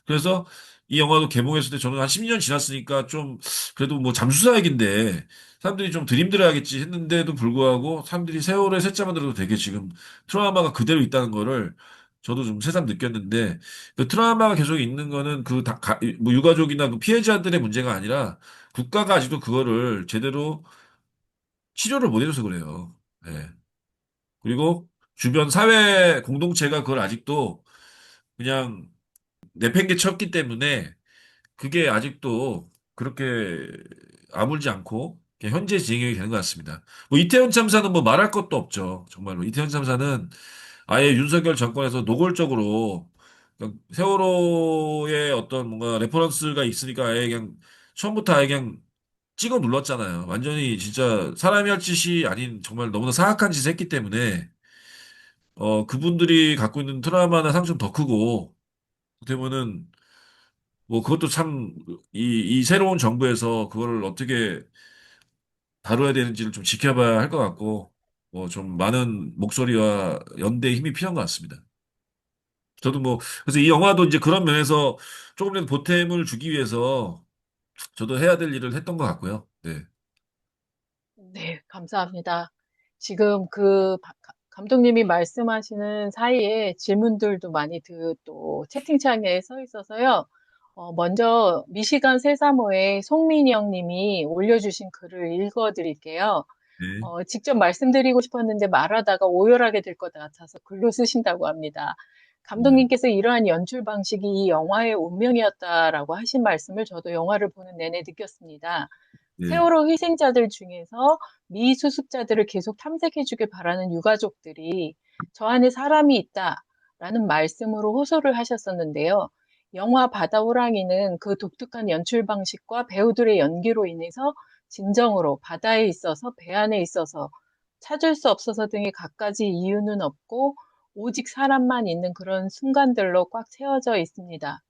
그래서 이 영화도 개봉했을 때 저는 한 10년 지났으니까 좀 그래도 뭐 잠수사 얘긴데 사람들이 좀 들임들어야겠지 했는데도 불구하고 사람들이 세월호의 셋자만 들어도 되게 지금 트라우마가 그대로 있다는 거를 저도 좀 새삼 느꼈는데 그 트라우마가 계속 있는 거는 뭐 유가족이나 그 피해자들의 문제가 아니라 국가가 아직도 그거를 제대로 치료를 못 해줘서 그래요. 네. 그리고 주변 사회 공동체가 그걸 아직도 그냥 내팽개쳤기 때문에 그게 아직도 그렇게 아물지 않고 그냥 현재 진행이 되는 것 같습니다. 뭐 이태원 참사는 뭐 말할 것도 없죠. 정말로 이태원 참사는 아예 윤석열 정권에서 노골적으로 그냥 세월호의 어떤 뭔가 레퍼런스가 있으니까 아예 그냥 처음부터 아예 그냥 찍어 눌렀잖아요. 완전히 진짜 사람이 할 짓이 아닌 정말 너무나 사악한 짓을 했기 때문에 그분들이 갖고 있는 트라우마나 상처는 더 크고, 어떻게 보면은, 뭐, 그것도 참, 이 새로운 정부에서 그거를 어떻게 다뤄야 되는지를 좀 지켜봐야 할 것 같고, 뭐, 좀 많은 목소리와 연대의 힘이 필요한 것 같습니다. 저도 뭐, 그래서 이 영화도 이제 그런 면에서 조금이라도 보탬을 주기 위해서 저도 해야 될 일을 했던 것 같고요. 네. 네, 감사합니다. 지금 감독님이 말씀하시는 사이에 질문들도 많이 또 채팅창에 서 있어서요. 먼저 미시간 335의 송민영 님이 올려주신 글을 읽어드릴게요. 네. 직접 말씀드리고 싶었는데 말하다가 오열하게 될 것 같아서 글로 쓰신다고 합니다. 네. 감독님께서 이러한 연출 방식이 이 영화의 운명이었다라고 하신 말씀을 저도 영화를 보는 내내 느꼈습니다. 네. 세월호 희생자들 중에서 미수습자들을 계속 탐색해주길 바라는 유가족들이 저 안에 사람이 있다라는 말씀으로 호소를 하셨었는데요. 영화 바다 호랑이는 그 독특한 연출 방식과 배우들의 연기로 인해서 진정으로 바다에 있어서 배 안에 있어서 찾을 수 없어서 등의 갖가지 이유는 없고 오직 사람만 있는 그런 순간들로 꽉 채워져 있습니다.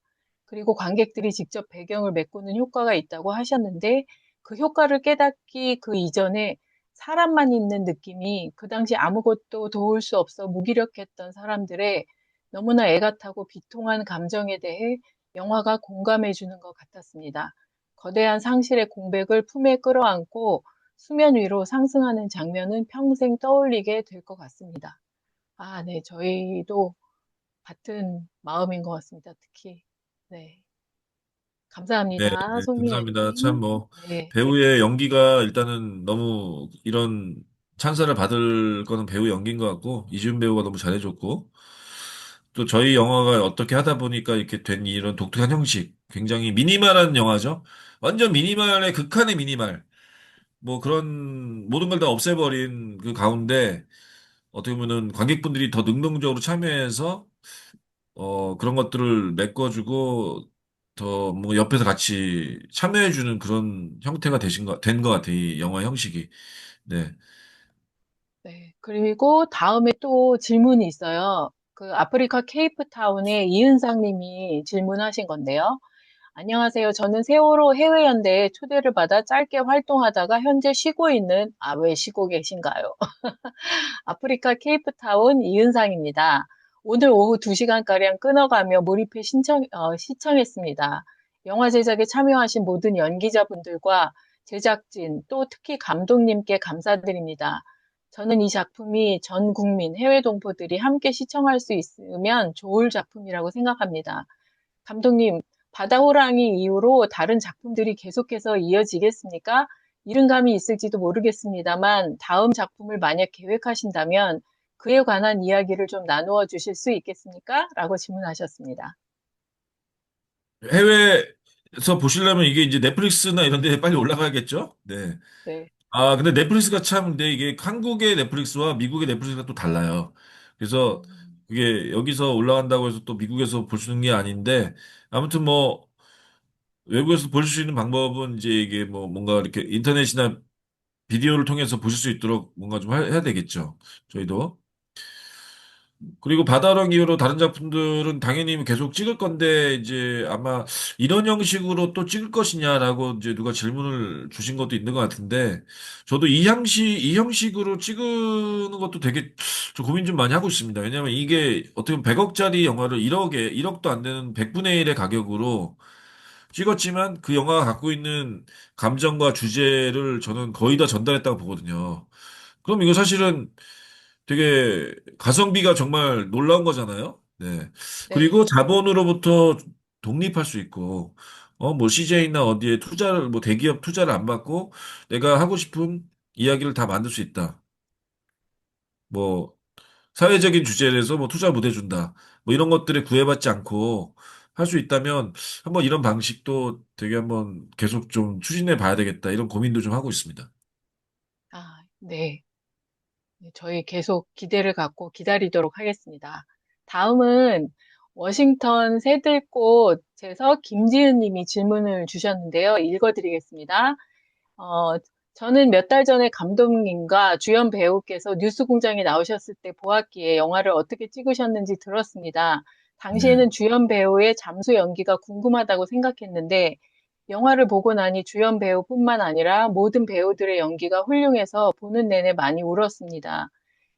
그리고 관객들이 직접 배경을 메꾸는 효과가 있다고 하셨는데 그 효과를 깨닫기 그 이전에 사람만 있는 느낌이 그 당시 아무것도 도울 수 없어 무기력했던 사람들의 너무나 애가 타고 비통한 감정에 대해 영화가 공감해 주는 것 같았습니다. 거대한 상실의 공백을 품에 끌어안고 수면 위로 상승하는 장면은 평생 떠올리게 될 것 같습니다. 아, 네, 저희도 같은 마음인 것 같습니다. 특히. 네. 네, 감사합니다. 네, 감사합니다. 참 송민영님. 뭐 네. 배우의 연기가 일단은 너무 이런 찬사를 받을 거는 배우 연기인 것 같고 이준 배우가 너무 잘해줬고 또 저희 영화가 어떻게 하다 보니까 이렇게 된 이런 독특한 형식 굉장히 미니멀한 영화죠. 완전 미니멀의 극한의 미니멀 뭐 그런 모든 걸 다 없애버린 그 가운데 어떻게 보면은 관객분들이 더 능동적으로 참여해서 그런 것들을 메꿔주고, 더, 뭐, 옆에서 같이 참여해주는 그런 형태가 된 것 같아요. 이 영화 형식이. 네. 네. 그리고 다음에 또 질문이 있어요. 그 아프리카 케이프타운의 이은상 님이 질문하신 건데요. 안녕하세요. 저는 세월호 해외연대에 초대를 받아 짧게 활동하다가 현재 쉬고 있는, 왜 쉬고 계신가요? 아프리카 케이프타운 이은상입니다. 오늘 오후 2시간가량 끊어가며 몰입해 시청했습니다. 영화 제작에 참여하신 모든 연기자분들과 제작진, 또 특히 감독님께 감사드립니다. 저는 이 작품이 전 국민, 해외 동포들이 함께 시청할 수 있으면 좋을 작품이라고 생각합니다. 감독님, 바다호랑이 이후로 다른 작품들이 계속해서 이어지겠습니까? 이른감이 있을지도 모르겠습니다만 다음 작품을 만약 계획하신다면 그에 관한 이야기를 좀 나누어 주실 수 있겠습니까? 라고 질문하셨습니다. 해외에서 보시려면 이게 이제 넷플릭스나 이런 데 빨리 올라가야겠죠? 네. 네. 아, 근데 넷플릭스가 참, 근데 이게 한국의 넷플릭스와 미국의 넷플릭스가 또 달라요. 그래서 음, 그게 여기서 올라간다고 해서 또 미국에서 볼 수 있는 게 아닌데, 아무튼 뭐, 외국에서 볼 수 있는 방법은 이제 이게 뭐 뭔가 이렇게 인터넷이나 비디오를 통해서 보실 수 있도록 뭔가 좀 해야 되겠죠. 저희도. 그리고 바다랑 이후로 다른 작품들은 당연히 계속 찍을 건데, 이제 아마 이런 형식으로 또 찍을 것이냐라고 이제 누가 질문을 주신 것도 있는 것 같은데, 저도 이 형식으로 찍는 것도 되게 좀 고민 좀 많이 하고 있습니다. 왜냐하면 이게 어떻게 보면 100억짜리 영화를 1억도 안 되는 100분의 1의 가격으로 찍었지만 그 영화가 갖고 있는 감정과 주제를 저는 거의 다 전달했다고 보거든요. 그럼 이거 사실은 되게 가성비가 정말 놀라운 거잖아요. 네. 그리고 네. 자본으로부터 독립할 수 있고, 뭐 CJ나 어디에 투자를, 뭐 대기업 투자를 안 받고 내가 하고 싶은 이야기를 다 만들 수 있다. 뭐 사회적인 주제에서 뭐 투자 못 해준다. 뭐 이런 것들에 구애받지 않고 할 수 있다면 한번 이런 방식도 되게 한번 계속 좀 추진해 봐야 되겠다. 이런 고민도 좀 하고 있습니다. 네. 네, 저희 계속 기대를 갖고 기다리도록 하겠습니다. 다음은 워싱턴 새들꽃에서 김지은 님이 질문을 주셨는데요. 읽어드리겠습니다. 어, 저는 몇 달 전에 감독님과 주연 배우께서 뉴스공장에 나오셨을 때 보았기에 영화를 어떻게 찍으셨는지 들었습니다. 네. 당시에는 주연 배우의 잠수 연기가 궁금하다고 생각했는데 영화를 보고 나니 주연 배우뿐만 아니라 모든 배우들의 연기가 훌륭해서 보는 내내 많이 울었습니다.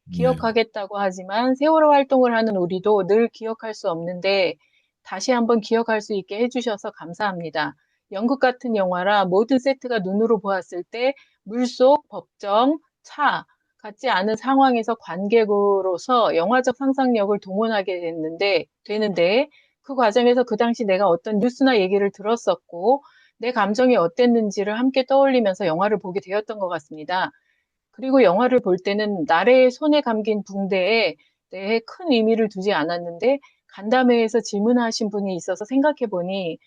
네. 기억하겠다고 하지만 세월호 활동을 하는 우리도 늘 기억할 수 없는데 다시 한번 기억할 수 있게 해주셔서 감사합니다. 연극 같은 영화라 모든 세트가 눈으로 보았을 때 물속, 법정, 차 같지 않은 상황에서 관객으로서 영화적 상상력을 동원하게 되는데 그 과정에서 그 당시 내가 어떤 뉴스나 얘기를 들었었고 내 감정이 어땠는지를 함께 떠올리면서 영화를 보게 되었던 것 같습니다. 그리고 영화를 볼 때는 나래의 손에 감긴 붕대에 대해 큰 의미를 두지 않았는데 간담회에서 질문하신 분이 있어서 생각해 보니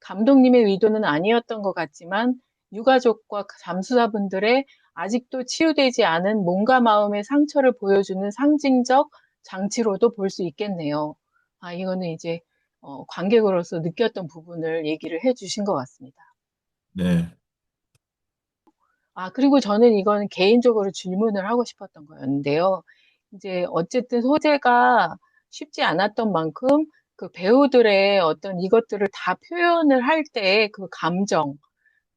감독님의 의도는 아니었던 것 같지만 유가족과 잠수사분들의 아직도 치유되지 않은 몸과 마음의 상처를 보여주는 상징적 장치로도 볼 수 있겠네요. 이거는 이제 관객으로서 느꼈던 부분을 얘기를 해주신 것 같습니다. 네. 그리고 저는 이건 개인적으로 질문을 하고 싶었던 거였는데요. 이제 어쨌든 소재가 쉽지 않았던 만큼 그 배우들의 어떤 이것들을 다 표현을 할 때 그 감정,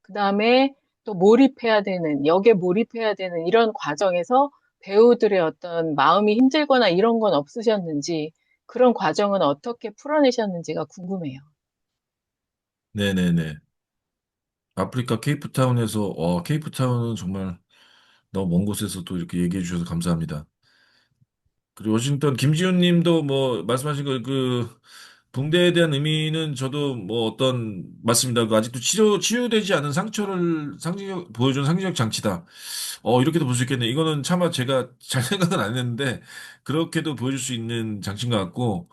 그 다음에 또 몰입해야 되는, 역에 몰입해야 되는 이런 과정에서 배우들의 어떤 마음이 힘들거나 이런 건 없으셨는지, 그런 과정은 어떻게 풀어내셨는지가 궁금해요. 네네네. 아프리카 케이프타운은 정말 너무 먼 곳에서 또 이렇게 얘기해 주셔서 감사합니다. 그리고 워싱턴 김지훈 님도 뭐 말씀하신 그 붕대에 대한 의미는 저도 뭐 어떤 맞습니다. 그 아직도 치유되지 않은 상처를 보여주는 상징적 장치다. 이렇게도 볼 수 있겠네. 이거는 차마 제가 잘 생각은 안 했는데 그렇게도 보여줄 수 있는 장치인 것 같고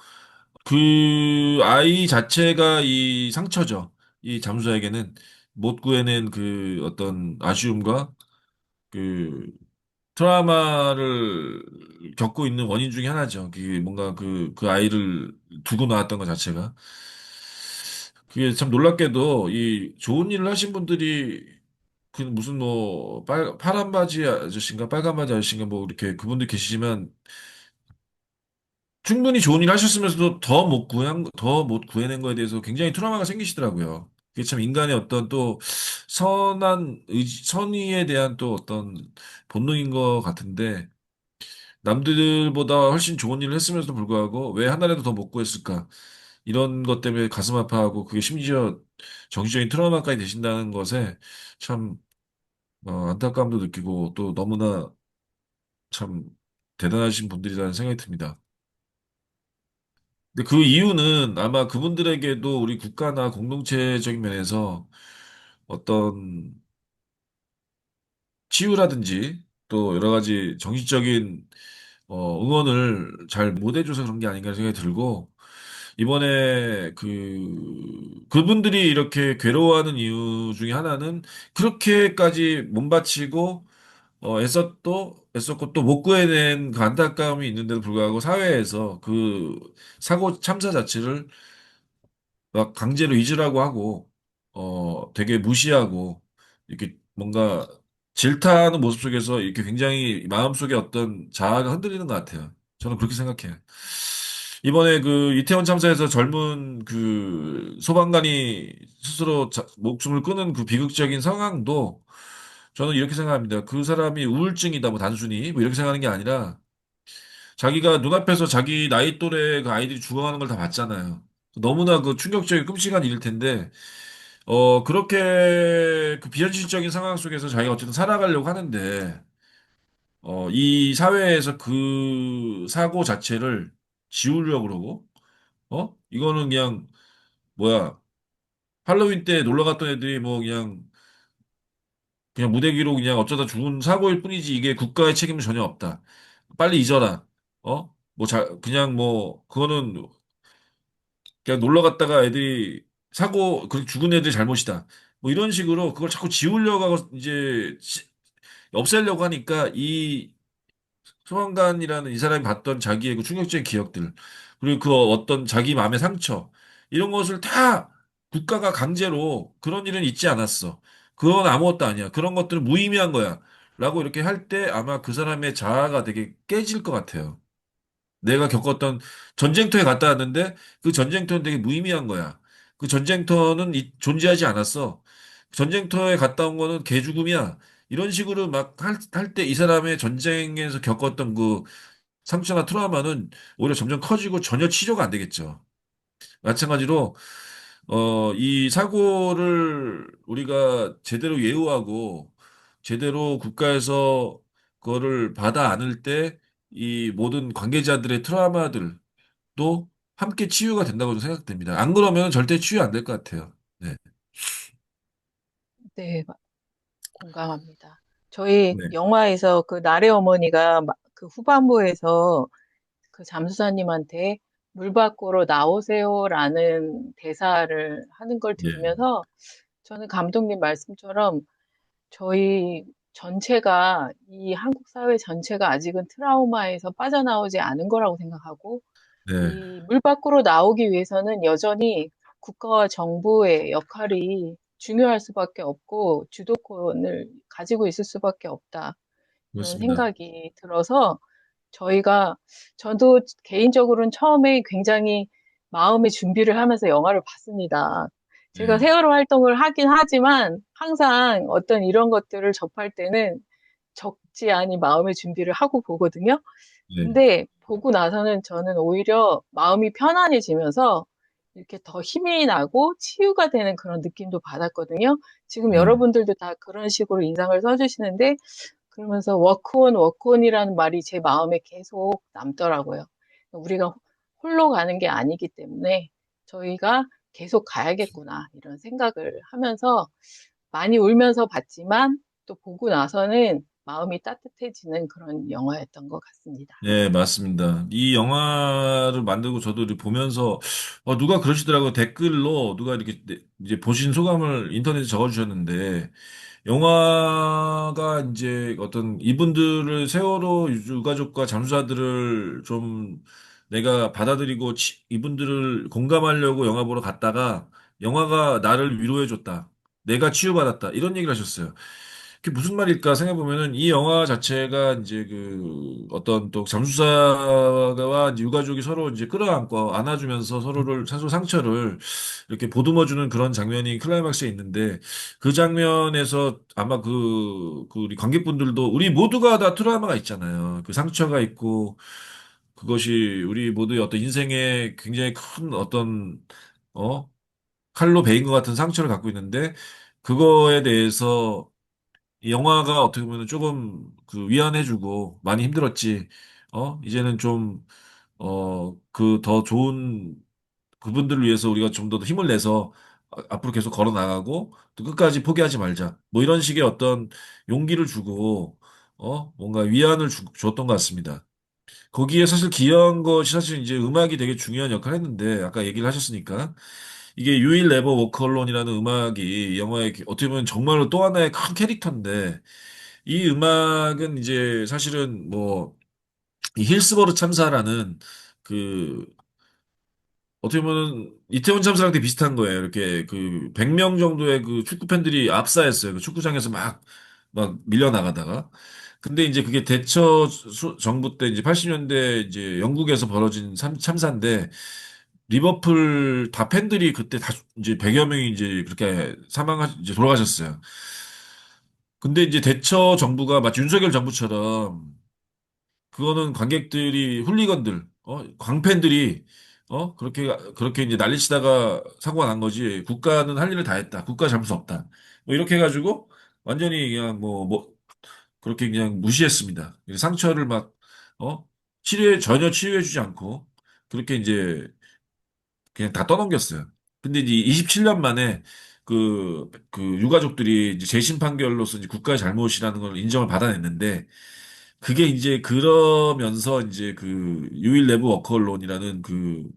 그 아이 자체가 이 상처죠. 이 잠수사에게는 못 구해낸 그 어떤 아쉬움과 그 트라우마를 겪고 있는 원인 중에 하나죠. 그게 뭔가 그 아이를 두고 나왔던 것 자체가. 그게 참 놀랍게도 이 좋은 일을 하신 분들이 그 무슨 뭐 파란 바지 아저씨인가 빨간 바지 아저씨인가 뭐 이렇게 그분들 계시지만 충분히 좋은 일 하셨으면서도 더 못 구해낸 거에 대해서 굉장히 트라우마가 생기시더라고요. 그게 참 인간의 어떤 또 선의에 대한 또 어떤 본능인 것 같은데, 남들보다 훨씬 좋은 일을 했음에도 불구하고 왜 하나라도 더 못 구했을까? 이런 것 때문에 가슴 아파하고 그게 심지어 정신적인 트라우마까지 되신다는 것에 참 안타까움도 느끼고 또 너무나 참 대단하신 분들이라는 생각이 듭니다. 근데 그 이유는 아마 그분들에게도 우리 국가나 공동체적인 면에서 어떤 치유라든지 또 여러 가지 정신적인 응원을 잘 못 해줘서 그런 게 아닌가 생각이 들고, 이번에 그분들이 이렇게 괴로워하는 이유 중에 하나는 그렇게까지 몸바치고 애썼고 또 못 구해낸 그 안타까움이 있는데도 불구하고 사회에서 그 사고 참사 자체를 막 강제로 잊으라고 하고 되게 무시하고 이렇게 뭔가 질타하는 모습 속에서 이렇게 굉장히 마음속에 어떤 자아가 흔들리는 것 같아요. 저는 그렇게 생각해요. 이번에 그 이태원 참사에서 젊은 그 소방관이 스스로 목숨을 끊은 그 비극적인 상황도 저는 이렇게 생각합니다. 그 사람이 우울증이다, 뭐 단순히 뭐 이렇게 생각하는 게 아니라 자기가 눈앞에서 자기 나이 또래 그 아이들이 죽어가는 걸 다 봤잖아요. 너무나 그 충격적인 끔찍한 일일 텐데, 그렇게 그 비현실적인 상황 속에서 자기가 어쨌든 살아가려고 하는데, 이 사회에서 그 사고 자체를 지우려고 그러고, 이거는 그냥, 뭐야, 할로윈 때 놀러 갔던 애들이 뭐 그냥 무대기로 그냥 어쩌다 죽은 사고일 뿐이지 이게 국가의 책임은 전혀 없다. 빨리 잊어라. 그냥 뭐, 그거는 그냥 놀러 갔다가 애들이 그 죽은 애들 잘못이다. 뭐 이런 식으로 그걸 자꾸 지우려고 하고 이제 없애려고 하니까 이 소방관이라는 이 사람이 봤던 자기의 그 충격적인 기억들, 그리고 그 어떤 자기 마음의 상처, 이런 것을 다 국가가 강제로 그런 일은 있지 않았어. 그건 아무것도 아니야. 그런 것들은 무의미한 거야. 라고 이렇게 할 때 아마 그 사람의 자아가 되게 깨질 것 같아요. 내가 겪었던 전쟁터에 갔다 왔는데 그 전쟁터는 되게 무의미한 거야. 그 전쟁터는 존재하지 않았어. 전쟁터에 갔다 온 거는 개죽음이야. 이런 식으로 막 할 때 이 사람의 전쟁에서 겪었던 그 상처나 트라우마는 오히려 점점 커지고 전혀 치료가 안 되겠죠. 마찬가지로 이 사고를 우리가 제대로 예우하고 제대로 국가에서 그거를 받아 안을 때 이 모든 관계자들의 트라우마들도 함께 치유가 된다고 저는 생각됩니다. 안 그러면 절대 치유 안 될 것 같아요. 네. 네, 공감합니다. 저희 네. 영화에서 그 나래 어머니가 그 후반부에서 그 잠수사님한테 물 밖으로 나오세요라는 대사를 하는 걸 네. 들으면서 저는 감독님 말씀처럼 저희 전체가, 이 한국 사회 전체가 아직은 트라우마에서 빠져나오지 않은 거라고 생각하고, 네. 이 물 밖으로 나오기 위해서는 여전히 국가와 정부의 역할이 중요할 수밖에 없고, 주도권을 가지고 있을 수밖에 없다. 이런 그렇습니다. 생각이 들어서 저도 개인적으로는 처음에 굉장히 마음의 준비를 하면서 영화를 봤습니다. 제가 네. 세월호 활동을 하긴 하지만 항상 어떤 이런 것들을 접할 때는 적지 않은 마음의 준비를 하고 보거든요. 네. 근데 보고 나서는 저는 오히려 마음이 편안해지면서 이렇게 더 힘이 나고 치유가 되는 그런 느낌도 받았거든요. 지금 네. 여러분들도 다 그런 식으로 인상을 써주시는데 그러면서 워크온, 워크온이라는 말이 제 마음에 계속 남더라고요. 우리가 홀로 가는 게 아니기 때문에 저희가 계속 가야겠구나, 이런 생각을 하면서 많이 울면서 봤지만 또 보고 나서는 마음이 따뜻해지는 그런 영화였던 것 같습니다. 네, 맞습니다. 이 영화를 만들고 저도 이렇게 보면서, 누가 그러시더라고요. 댓글로 누가 이렇게 이제 보신 소감을 인터넷에 적어주셨는데, 영화가 이제 어떤 이분들을 세월호 유가족과 잠수사들을 좀 내가 받아들이고 이분들을 공감하려고 영화 보러 갔다가 영화가 나를 위로해줬다. 내가 치유받았다. 이런 얘기를 하셨어요. 그게 무슨 말일까 생각해보면은 이 영화 자체가 이제 그 어떤 또 잠수사와 이제 유가족이 서로 이제 끌어안고 안아주면서 서로 상처를 이렇게 보듬어주는 그런 장면이 클라이막스에 있는데 그 장면에서 아마 그 우리 관객분들도 우리 모두가 다 트라우마가 있잖아요. 그 상처가 있고 그것이 우리 모두의 어떤 인생에 굉장히 큰 어떤 어? 칼로 베인 것 같은 상처를 갖고 있는데 그거에 대해서 이 영화가 어떻게 보면 조금 그 위안해주고 많이 힘들었지. 이제는 좀, 그 더 좋은 그분들을 위해서 우리가 좀 더 힘을 내서 앞으로 계속 걸어 나가고 또 끝까지 포기하지 말자. 뭐 이런 식의 어떤 용기를 주고, 뭔가 위안을 줬던 것 같습니다. 거기에 사실 기여한 것이 사실 이제 음악이 되게 중요한 역할을 했는데 아까 얘기를 하셨으니까 이게 You Will Never Walk Alone이라는 음악이 이 영화의 어떻게 보면 정말로 또 하나의 큰 캐릭터인데 이 음악은 이제 사실은 뭐 이 힐스버그 참사라는 그 어떻게 보면 이태원 참사랑 되게 비슷한 거예요. 이렇게 그 100명 정도의 그 축구 팬들이 압사했어요. 그 축구장에서 막 밀려나가다가. 근데 이제 그게 대처 정부 때 이제 80년대 이제 영국에서 벌어진 참사인데 리버풀 다 팬들이 그때 다 이제 100여 명이 이제 그렇게 이제 돌아가셨어요. 근데 이제 대처 정부가 마치 윤석열 정부처럼 그거는 관객들이 훌리건들, 광팬들이 그렇게 이제 난리치다가 사고가 난 거지. 국가는 할 일을 다 했다. 국가 잘못 없다. 뭐 이렇게 해가지고 완전히 그냥 그렇게 그냥 무시했습니다. 상처를 전혀 치료해주지 않고 그렇게 이제 그냥 다 떠넘겼어요. 근데 이제 27년 만에 그 유가족들이 이제 재심 판결로서 이제 국가의 잘못이라는 걸 인정을 받아냈는데 그게 이제 그러면서 이제 그 You Will Never Walk Alone이라는 그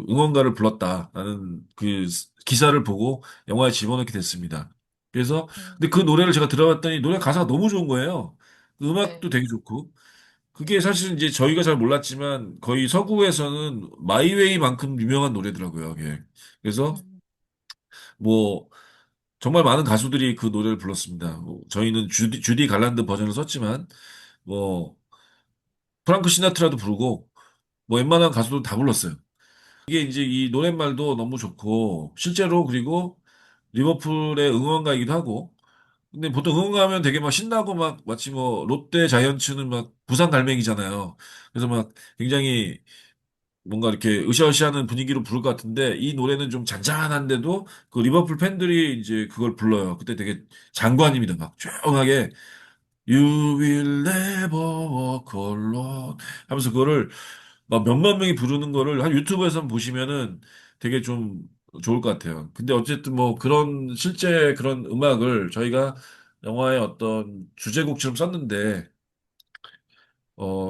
응원가를 불렀다라는 그 기사를 보고 영화에 집어넣게 됐습니다. 그래서 근데 그 노래를 제가 들어봤더니 노래 가사가 너무 좋은 거예요. 그 네. 음악도 되게 좋고 그게 사실 이제 저희가 잘 몰랐지만 거의 서구에서는 마이웨이만큼 유명한 노래더라고요. 예. 그래서 음, 뭐 정말 많은 가수들이 그 노래를 불렀습니다. 저희는 주디 갈란드 버전을 썼지만 뭐 프랑크 시나트라도 부르고 뭐 웬만한 가수도 다 불렀어요. 이게 이제 이 노랫말도 너무 좋고 실제로 그리고 리버풀의 응원가이기도 하고 근데 보통 응원가하면 되게 막 신나고 막 마치 뭐 롯데 자이언츠는 막 부산 갈매기잖아요. 그래서 막 굉장히 뭔가 이렇게 으쌰으쌰하는 분위기로 부를 것 같은데 이 노래는 좀 잔잔한데도 그 리버풀 팬들이 이제 그걸 불러요. 그때 되게 장관입니다. 막 조용하게 You will never walk alone 하면서 그거를 막 몇만 명이 부르는 거를 한 유튜브에서 한번 보시면은 되게 좀 좋을 것 같아요. 근데 어쨌든 뭐 그런 실제 그런 음악을 저희가 영화의 어떤 주제곡처럼 썼는데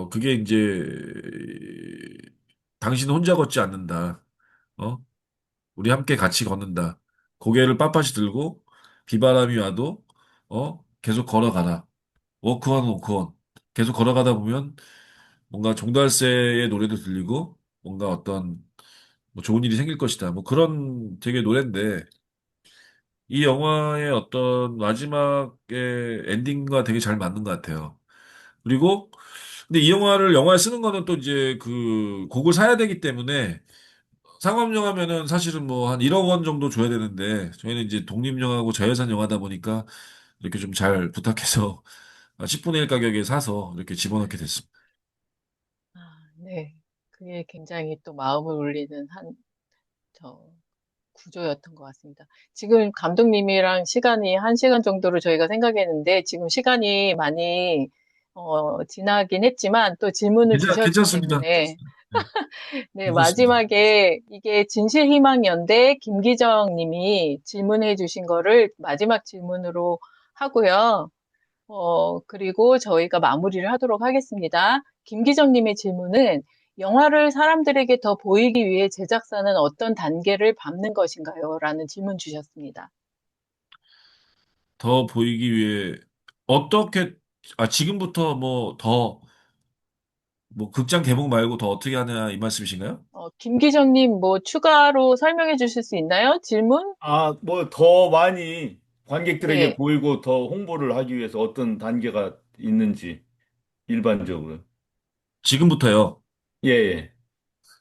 그게 이제 당신 혼자 걷지 않는다. 어? 우리 함께 같이 걷는다. 고개를 빳빳이 들고 비바람이 와도 계속 걸어가라. 워크원 워크원. 계속 걸어가다 보면 뭔가 종달새의 노래도 들리고 뭔가 어떤 뭐 좋은 일이 생길 것이다. 뭐 그런 되게 노래인데 이 영화의 어떤 마지막의 엔딩과 되게 잘 맞는 것 같아요. 그리고 근데 이 영화를 영화에 쓰는 거는 또 이제 그 곡을 사야 되기 때문에 상업영화면은 사실은 뭐 한 1억 원 정도 줘야 되는데 저희는 이제 독립영화고 자유산 영화다 보니까 이렇게 좀 잘 부탁해서 10분의 1 가격에 사서 이렇게 집어넣게 됐습니다. 네. 그게 굉장히 또 마음을 울리는 저, 구조였던 것 같습니다. 지금 감독님이랑 시간이 1시간 정도로 저희가 생각했는데, 지금 시간이 많이, 지나긴 했지만, 또 질문을 주셨기 괜찮습니다. 때문에, 네, 네, 괜찮습니다. 마지막에 이게 진실희망연대 김기정 님이 질문해 주신 거를 마지막 질문으로 하고요. 그리고 저희가 마무리를 하도록 하겠습니다. 김기정 님의 질문은 영화를 사람들에게 더 보이기 위해 제작사는 어떤 단계를 밟는 것인가요? 라는 질문 주셨습니다. 더 보이기 위해 어떻게 지금부터 뭐 극장 개봉 말고 더 어떻게 하냐 이 말씀이신가요? 김기정 님 뭐 추가로 설명해 주실 수 있나요? 질문? 뭐 더 많이 관객들에게 네. 보이고 더 홍보를 하기 위해서 어떤 단계가 있는지 일반적으로. 지금부터요. 예, 예.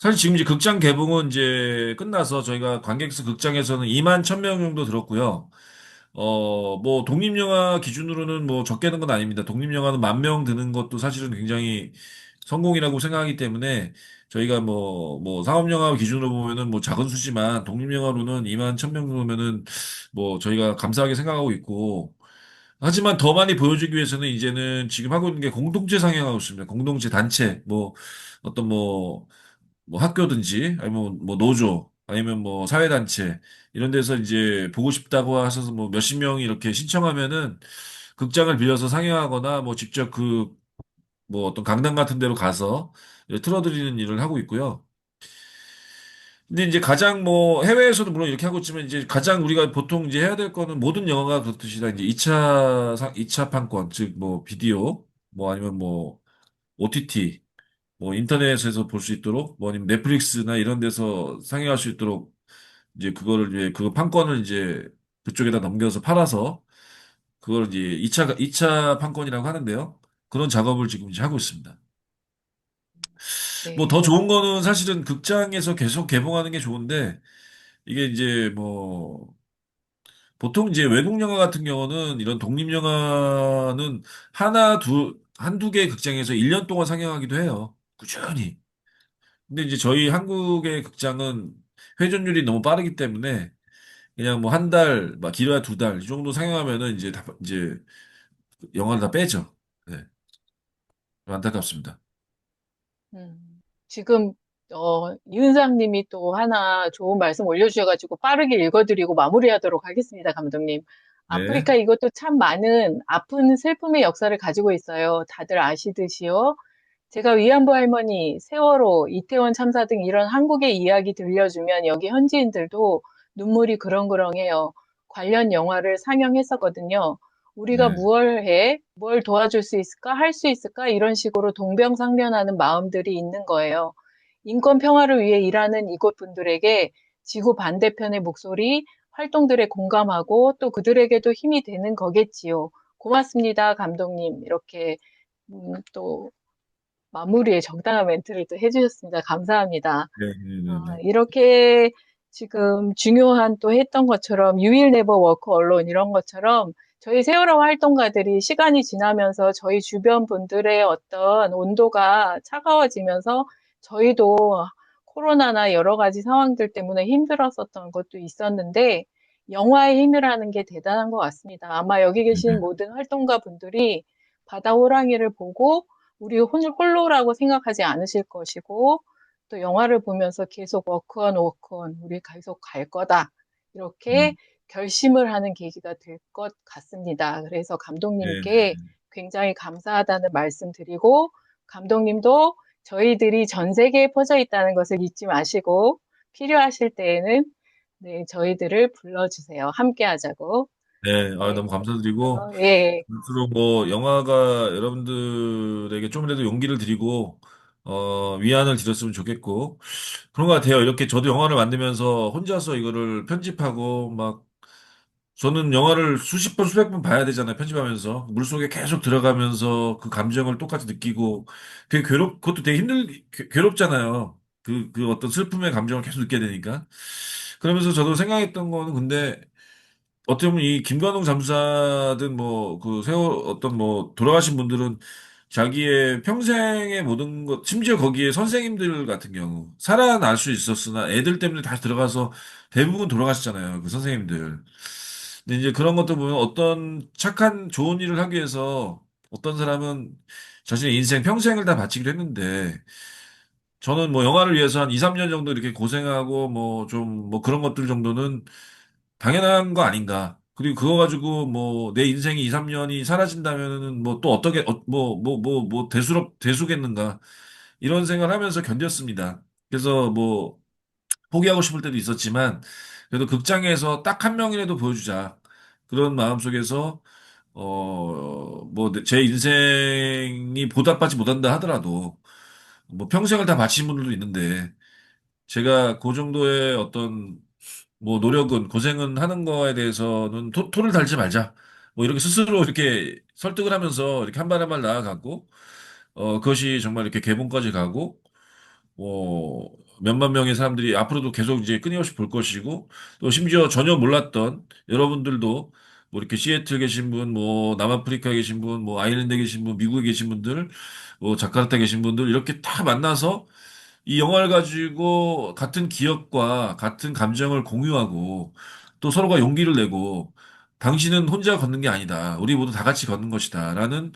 사실 지금 이제 극장 개봉은 이제 끝나서 저희가 관객수 극장에서는 2만 1,000명 정도 들었고요. 뭐 독립영화 기준으로는 뭐 적게 는 건 아닙니다. 독립영화는 1만 명 드는 것도 사실은 굉장히 성공이라고 생각하기 때문에 저희가 뭐 상업영화 기준으로 보면은 뭐 작은 수지만 독립영화로는 2만 1,000명 정도면은 뭐 저희가 감사하게 생각하고 있고 하지만 더 많이 보여주기 위해서는 이제는 지금 하고 있는 게 공동체 상영하고 있습니다. 공동체 단체 뭐 어떤 뭐 학교든지 아니면 뭐 노조 아니면 뭐 사회단체 이런 데서 이제 보고 싶다고 하셔서 뭐 몇십 명이 이렇게 신청하면은 극장을 빌려서 상영하거나 뭐 직접 그 뭐 어떤 강당 같은 데로 가서 틀어드리는 일을 하고 있고요. 근데 이제 가장 뭐 해외에서도 물론 이렇게 하고 있지만 이제 가장 우리가 보통 이제 해야 될 거는 모든 영화가 그렇듯이 다 이제 2차 판권 즉 뭐 비디오 뭐 아니면 뭐 OTT 뭐 인터넷에서 볼 수 있도록 뭐 아니면 넷플릭스나 이런 데서 상영할 수 있도록 이제 그거를 이제 그 판권을 이제 그쪽에다 넘겨서 팔아서 그걸 이제 2차 판권이라고 하는데요. 그런 작업을 지금 이제 하고 있습니다. 뭐 더 네. 좋은 거는 사실은 극장에서 계속 개봉하는 게 좋은데 이게 이제 뭐 보통 이제 외국 영화 같은 경우는 이런 독립 영화는 한두 개 극장에서 1년 동안 상영하기도 해요. 꾸준히. 근데 이제 저희 한국의 극장은 회전율이 너무 빠르기 때문에 그냥 뭐 한 달, 막 길어야 2달, 이 정도 상영하면은 이제 영화를 다 빼죠. 네. 좀 안타깝습니다. 음, 지금, 이은상님이 또 하나 좋은 말씀 올려주셔가지고 빠르게 읽어드리고 마무리하도록 하겠습니다, 감독님. 네. 아프리카 이것도 참 많은 아픈 슬픔의 역사를 가지고 있어요. 다들 아시듯이요. 제가 위안부 할머니, 세월호, 이태원 참사 등 이런 한국의 이야기 들려주면 여기 현지인들도 눈물이 그렁그렁해요. 관련 영화를 상영했었거든요. 우리가 네. 무얼 해? 뭘 도와줄 수 있을까? 할 수 있을까? 이런 식으로 동병상련하는 마음들이 있는 거예요. 인권 평화를 위해 일하는 이곳 분들에게 지구 반대편의 목소리, 활동들에 공감하고 또 그들에게도 힘이 되는 거겠지요. 고맙습니다, 감독님. 이렇게 또 마무리에 정당한 멘트를 또 해주셨습니다. 감사합니다. 네, 네, 네, 네. 이렇게 지금 중요한 또 했던 것처럼 You will never walk alone 이런 것처럼 저희 세월호 활동가들이 시간이 지나면서 저희 주변 분들의 어떤 온도가 차가워지면서 저희도 코로나나 여러 가지 상황들 때문에 힘들었었던 것도 있었는데 영화의 힘이라는 게 대단한 것 같습니다. 아마 여기 계신 네. 모든 활동가 분들이 바다 호랑이를 보고 우리 홀로라고 생각하지 않으실 것이고 또 영화를 보면서 계속 워크온 워크온 우리 계속 갈 거다 이렇게 음, 결심을 하는 계기가 될 것 같습니다. 그래서 네, 감독님께 네. 굉장히 감사하다는 말씀 드리고 감독님도 저희들이 전 세계에 퍼져 있다는 것을 잊지 마시고 필요하실 때에는 네, 저희들을 불러주세요. 함께 하자고. 네, 네, 너무 감사드리고, 예, 앞으로 뭐, 영화가 여러분들에게 좀이라도 용기를 드리고, 위안을 드렸으면 좋겠고, 그런 것 같아요. 이렇게 저도 영화를 만들면서 혼자서 이거를 편집하고, 막, 저는 영화를 수십 번, 수백 번 봐야 되잖아요. 편집하면서. 물속에 계속 들어가면서 그 감정을 똑같이 느끼고, 그것도 되게 괴롭잖아요. 그 어떤 슬픔의 감정을 계속 느끼게 되니까. 그러면서 저도 생각했던 거는 근데, 어떻게 보면 이 김관웅 잠수사든 뭐 그 세월 어떤 뭐 돌아가신 분들은 자기의 평생의 모든 것 심지어 거기에 선생님들 같은 경우 살아날 수 있었으나 애들 때문에 다시 들어가서 대부분 돌아가시잖아요. 그 선생님들. 근데 이제 그런 것도 보면 어떤 착한 좋은 일을 하기 위해서 어떤 사람은 자신의 인생 평생을 다 바치기로 했는데 저는 뭐 영화를 위해서 한 2, 3년 정도 이렇게 고생하고 뭐 좀 뭐 그런 것들 정도는 당연한 거 아닌가. 그리고 그거 가지고 뭐 내 인생이 2, 3년이 사라진다면은 뭐 또 어떻게 대수겠는가. 이런 생각을 하면서 견뎠습니다. 그래서 뭐 포기하고 싶을 때도 있었지만 그래도 극장에서 딱 한 명이라도 보여주자. 그런 마음 속에서 뭐 제 인생이 보답받지 못한다 하더라도 뭐 평생을 다 바친 분들도 있는데 제가 그 정도의 어떤 뭐 노력은 고생은 하는 거에 대해서는 토를 달지 말자. 뭐 이렇게 스스로 이렇게 설득을 하면서 이렇게 한 발 한 발 나아가고 그것이 정말 이렇게 개봉까지 가고 몇만 명의 사람들이 앞으로도 계속 이제 끊임없이 볼 것이고, 또 심지어 전혀 몰랐던 여러분들도 뭐 이렇게 시애틀 계신 분, 뭐 남아프리카 계신 분, 뭐 아일랜드 계신 분, 미국에 계신 분들, 뭐 자카르타 계신 분들 이렇게 다 만나서 이 영화를 가지고 같은 기억과 같은 감정을 공유하고 또 서로가 용기를 내고 당신은 혼자 걷는 게 아니다. 우리 모두 다 같이 걷는 것이다. 라는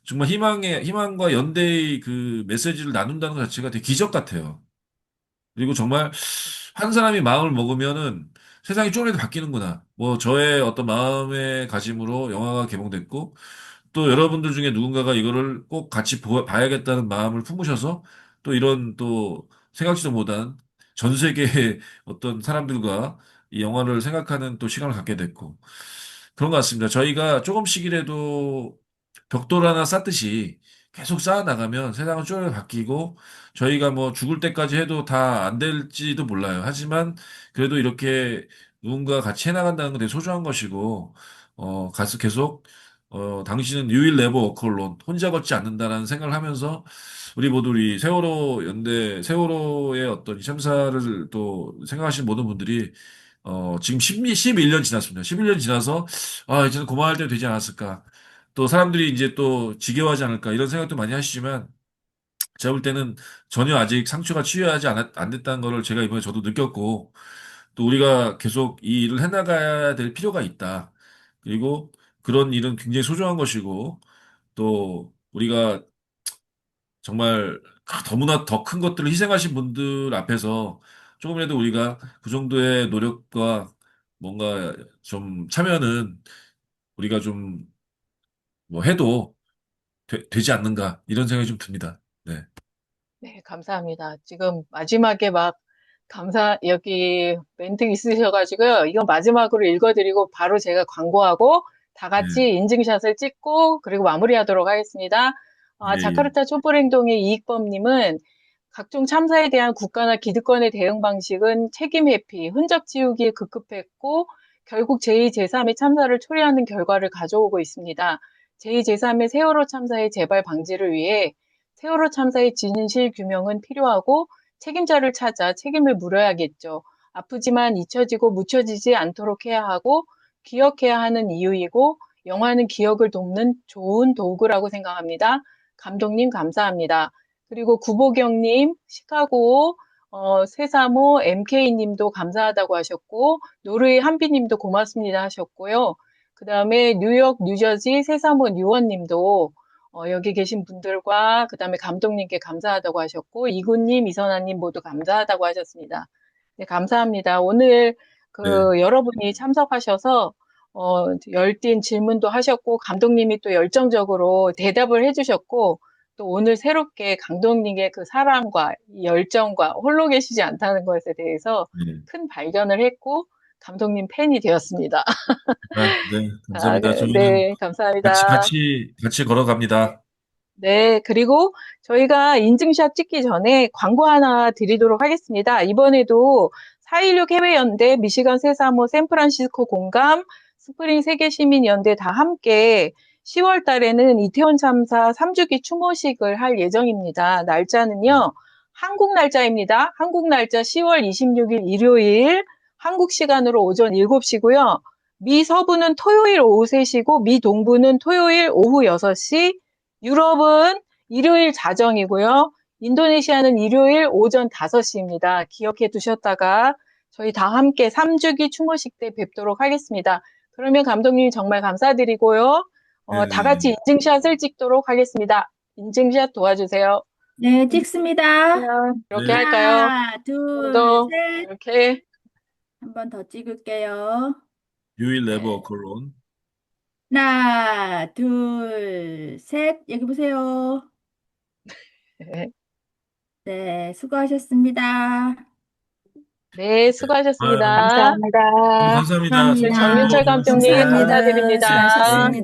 정말 희망과 연대의 그 메시지를 나눈다는 것 자체가 되게 기적 같아요. 그리고 정말 한 사람이 마음을 먹으면은 세상이 조금이라도 바뀌는구나. 뭐 저의 어떤 마음의 가짐으로 영화가 개봉됐고 또 여러분들 중에 누군가가 이거를 꼭 같이 봐야겠다는 마음을 품으셔서 또 이런 또 생각지도 못한 전 세계의 어떤 사람들과 이 영화를 생각하는 또 시간을 갖게 됐고 그런 것 같습니다. 저희가 조금씩이라도 벽돌 하나 쌓듯이 계속 쌓아 나가면 세상은 쪼르르 바뀌고 저희가 뭐 죽을 때까지 해도 다 안 될지도 몰라요. 하지만 그래도 이렇게 누군가 같이 해나간다는 건 되게 소중한 것이고, 가서 계속, 당신은 You will never walk alone. 혼자 걷지 않는다라는 생각을 하면서 우리 모두 우리 세월호 연대, 세월호의 어떤 이 참사를 또 생각하시는 모든 분들이 지금 11년 지났습니다. 11년 지나서 이제는 그만할 때 되지 않았을까. 또 사람들이 이제 또 지겨워하지 않을까 이런 생각도 많이 하시지만 제가 볼 때는 전혀 아직 상처가 치유하지 안 됐다는 거를 제가 이번에 저도 느꼈고, 또 우리가 계속 이 일을 해나가야 될 필요가 있다. 그리고 그런 일은 굉장히 소중한 것이고, 또 우리가 정말 너무나 더 큰 것들을 희생하신 분들 앞에서 조금이라도 우리가 그 정도의 노력과 뭔가 좀 참여는 우리가 좀 뭐 해도 되지 않는가 이런 생각이 좀 듭니다. 네. 네, 감사합니다. 지금 마지막에 막 여기 멘트 있으셔가지고요. 이거 마지막으로 읽어드리고 바로 제가 광고하고 다 네. 같이 인증샷을 찍고 그리고 마무리하도록 하겠습니다. 예, 예. 자카르타 촛불행동의 이익범님은 각종 참사에 대한 국가나 기득권의 대응 방식은 책임 회피, 흔적 지우기에 급급했고 결국 제2, 제3의 참사를 초래하는 결과를 가져오고 있습니다. 제2, 제3의 세월호 참사의 재발 방지를 위해 세월호 참사의 진실 규명은 필요하고 책임자를 찾아 책임을 물어야겠죠. 아프지만 잊혀지고 묻혀지지 않도록 해야 하고 기억해야 하는 이유이고 영화는 기억을 돕는 좋은 도구라고 생각합니다. 감독님 감사합니다. 그리고 구보경님, 시카고 335 MK님도 감사하다고 하셨고 노르웨이 한비님도 고맙습니다 하셨고요. 그 다음에 뉴욕, 뉴저지 335 뉴원님도 여기 계신 분들과 그다음에 감독님께 감사하다고 하셨고 이군님, 이선아님 모두 감사하다고 하셨습니다. 네, 감사합니다. 오늘 네. 여러분이 참석하셔서 열띤 질문도 하셨고 감독님이 또 열정적으로 대답을 해주셨고 또 오늘 새롭게 감독님의 그 사랑과 이 열정과 홀로 계시지 않다는 것에 대해서 네. 큰 발견을 했고 감독님 팬이 되었습니다. 네, 감사합니다. 저희는 네, 감사합니다. 같이 걸어갑니다. 네, 그리고 저희가 인증샷 찍기 전에 광고 하나 드리도록 하겠습니다. 이번에도 4.16 해외연대, 미시간 세사모, 샌프란시스코 공감, 스프링 세계시민연대 다 함께 10월 달에는 이태원 참사 3주기 추모식을 할 예정입니다. 날짜는요, 한국 날짜입니다. 한국 날짜 10월 26일 일요일, 한국 시간으로 오전 7시고요. 미 서부는 토요일 오후 3시고, 미 동부는 토요일 오후 6시, 유럽은 일요일 자정이고요. 인도네시아는 일요일 오전 5시입니다. 기억해 두셨다가 저희 다 함께 3주기 추모식 때 뵙도록 하겠습니다. 그러면 감독님 정말 감사드리고요. 다 네, 같이 인증샷을 찍도록 하겠습니다. 인증샷 도와주세요. 네, 찍습니다. 이렇게 네, 할까요? 하나, 좀 둘, 더 셋. 이렇게. 한 번 더 찍을게요. You will never 네. walk alone. 하나, 둘, 셋. 여기 보세요. 네, 네, 수고하셨습니다. 네, 아유, 수고하셨습니다. 너무 감사합니다. 네, 감사합니다. 정윤철 감독님 수고하셨습니다. 감사드립니다. 수고하셨습니다.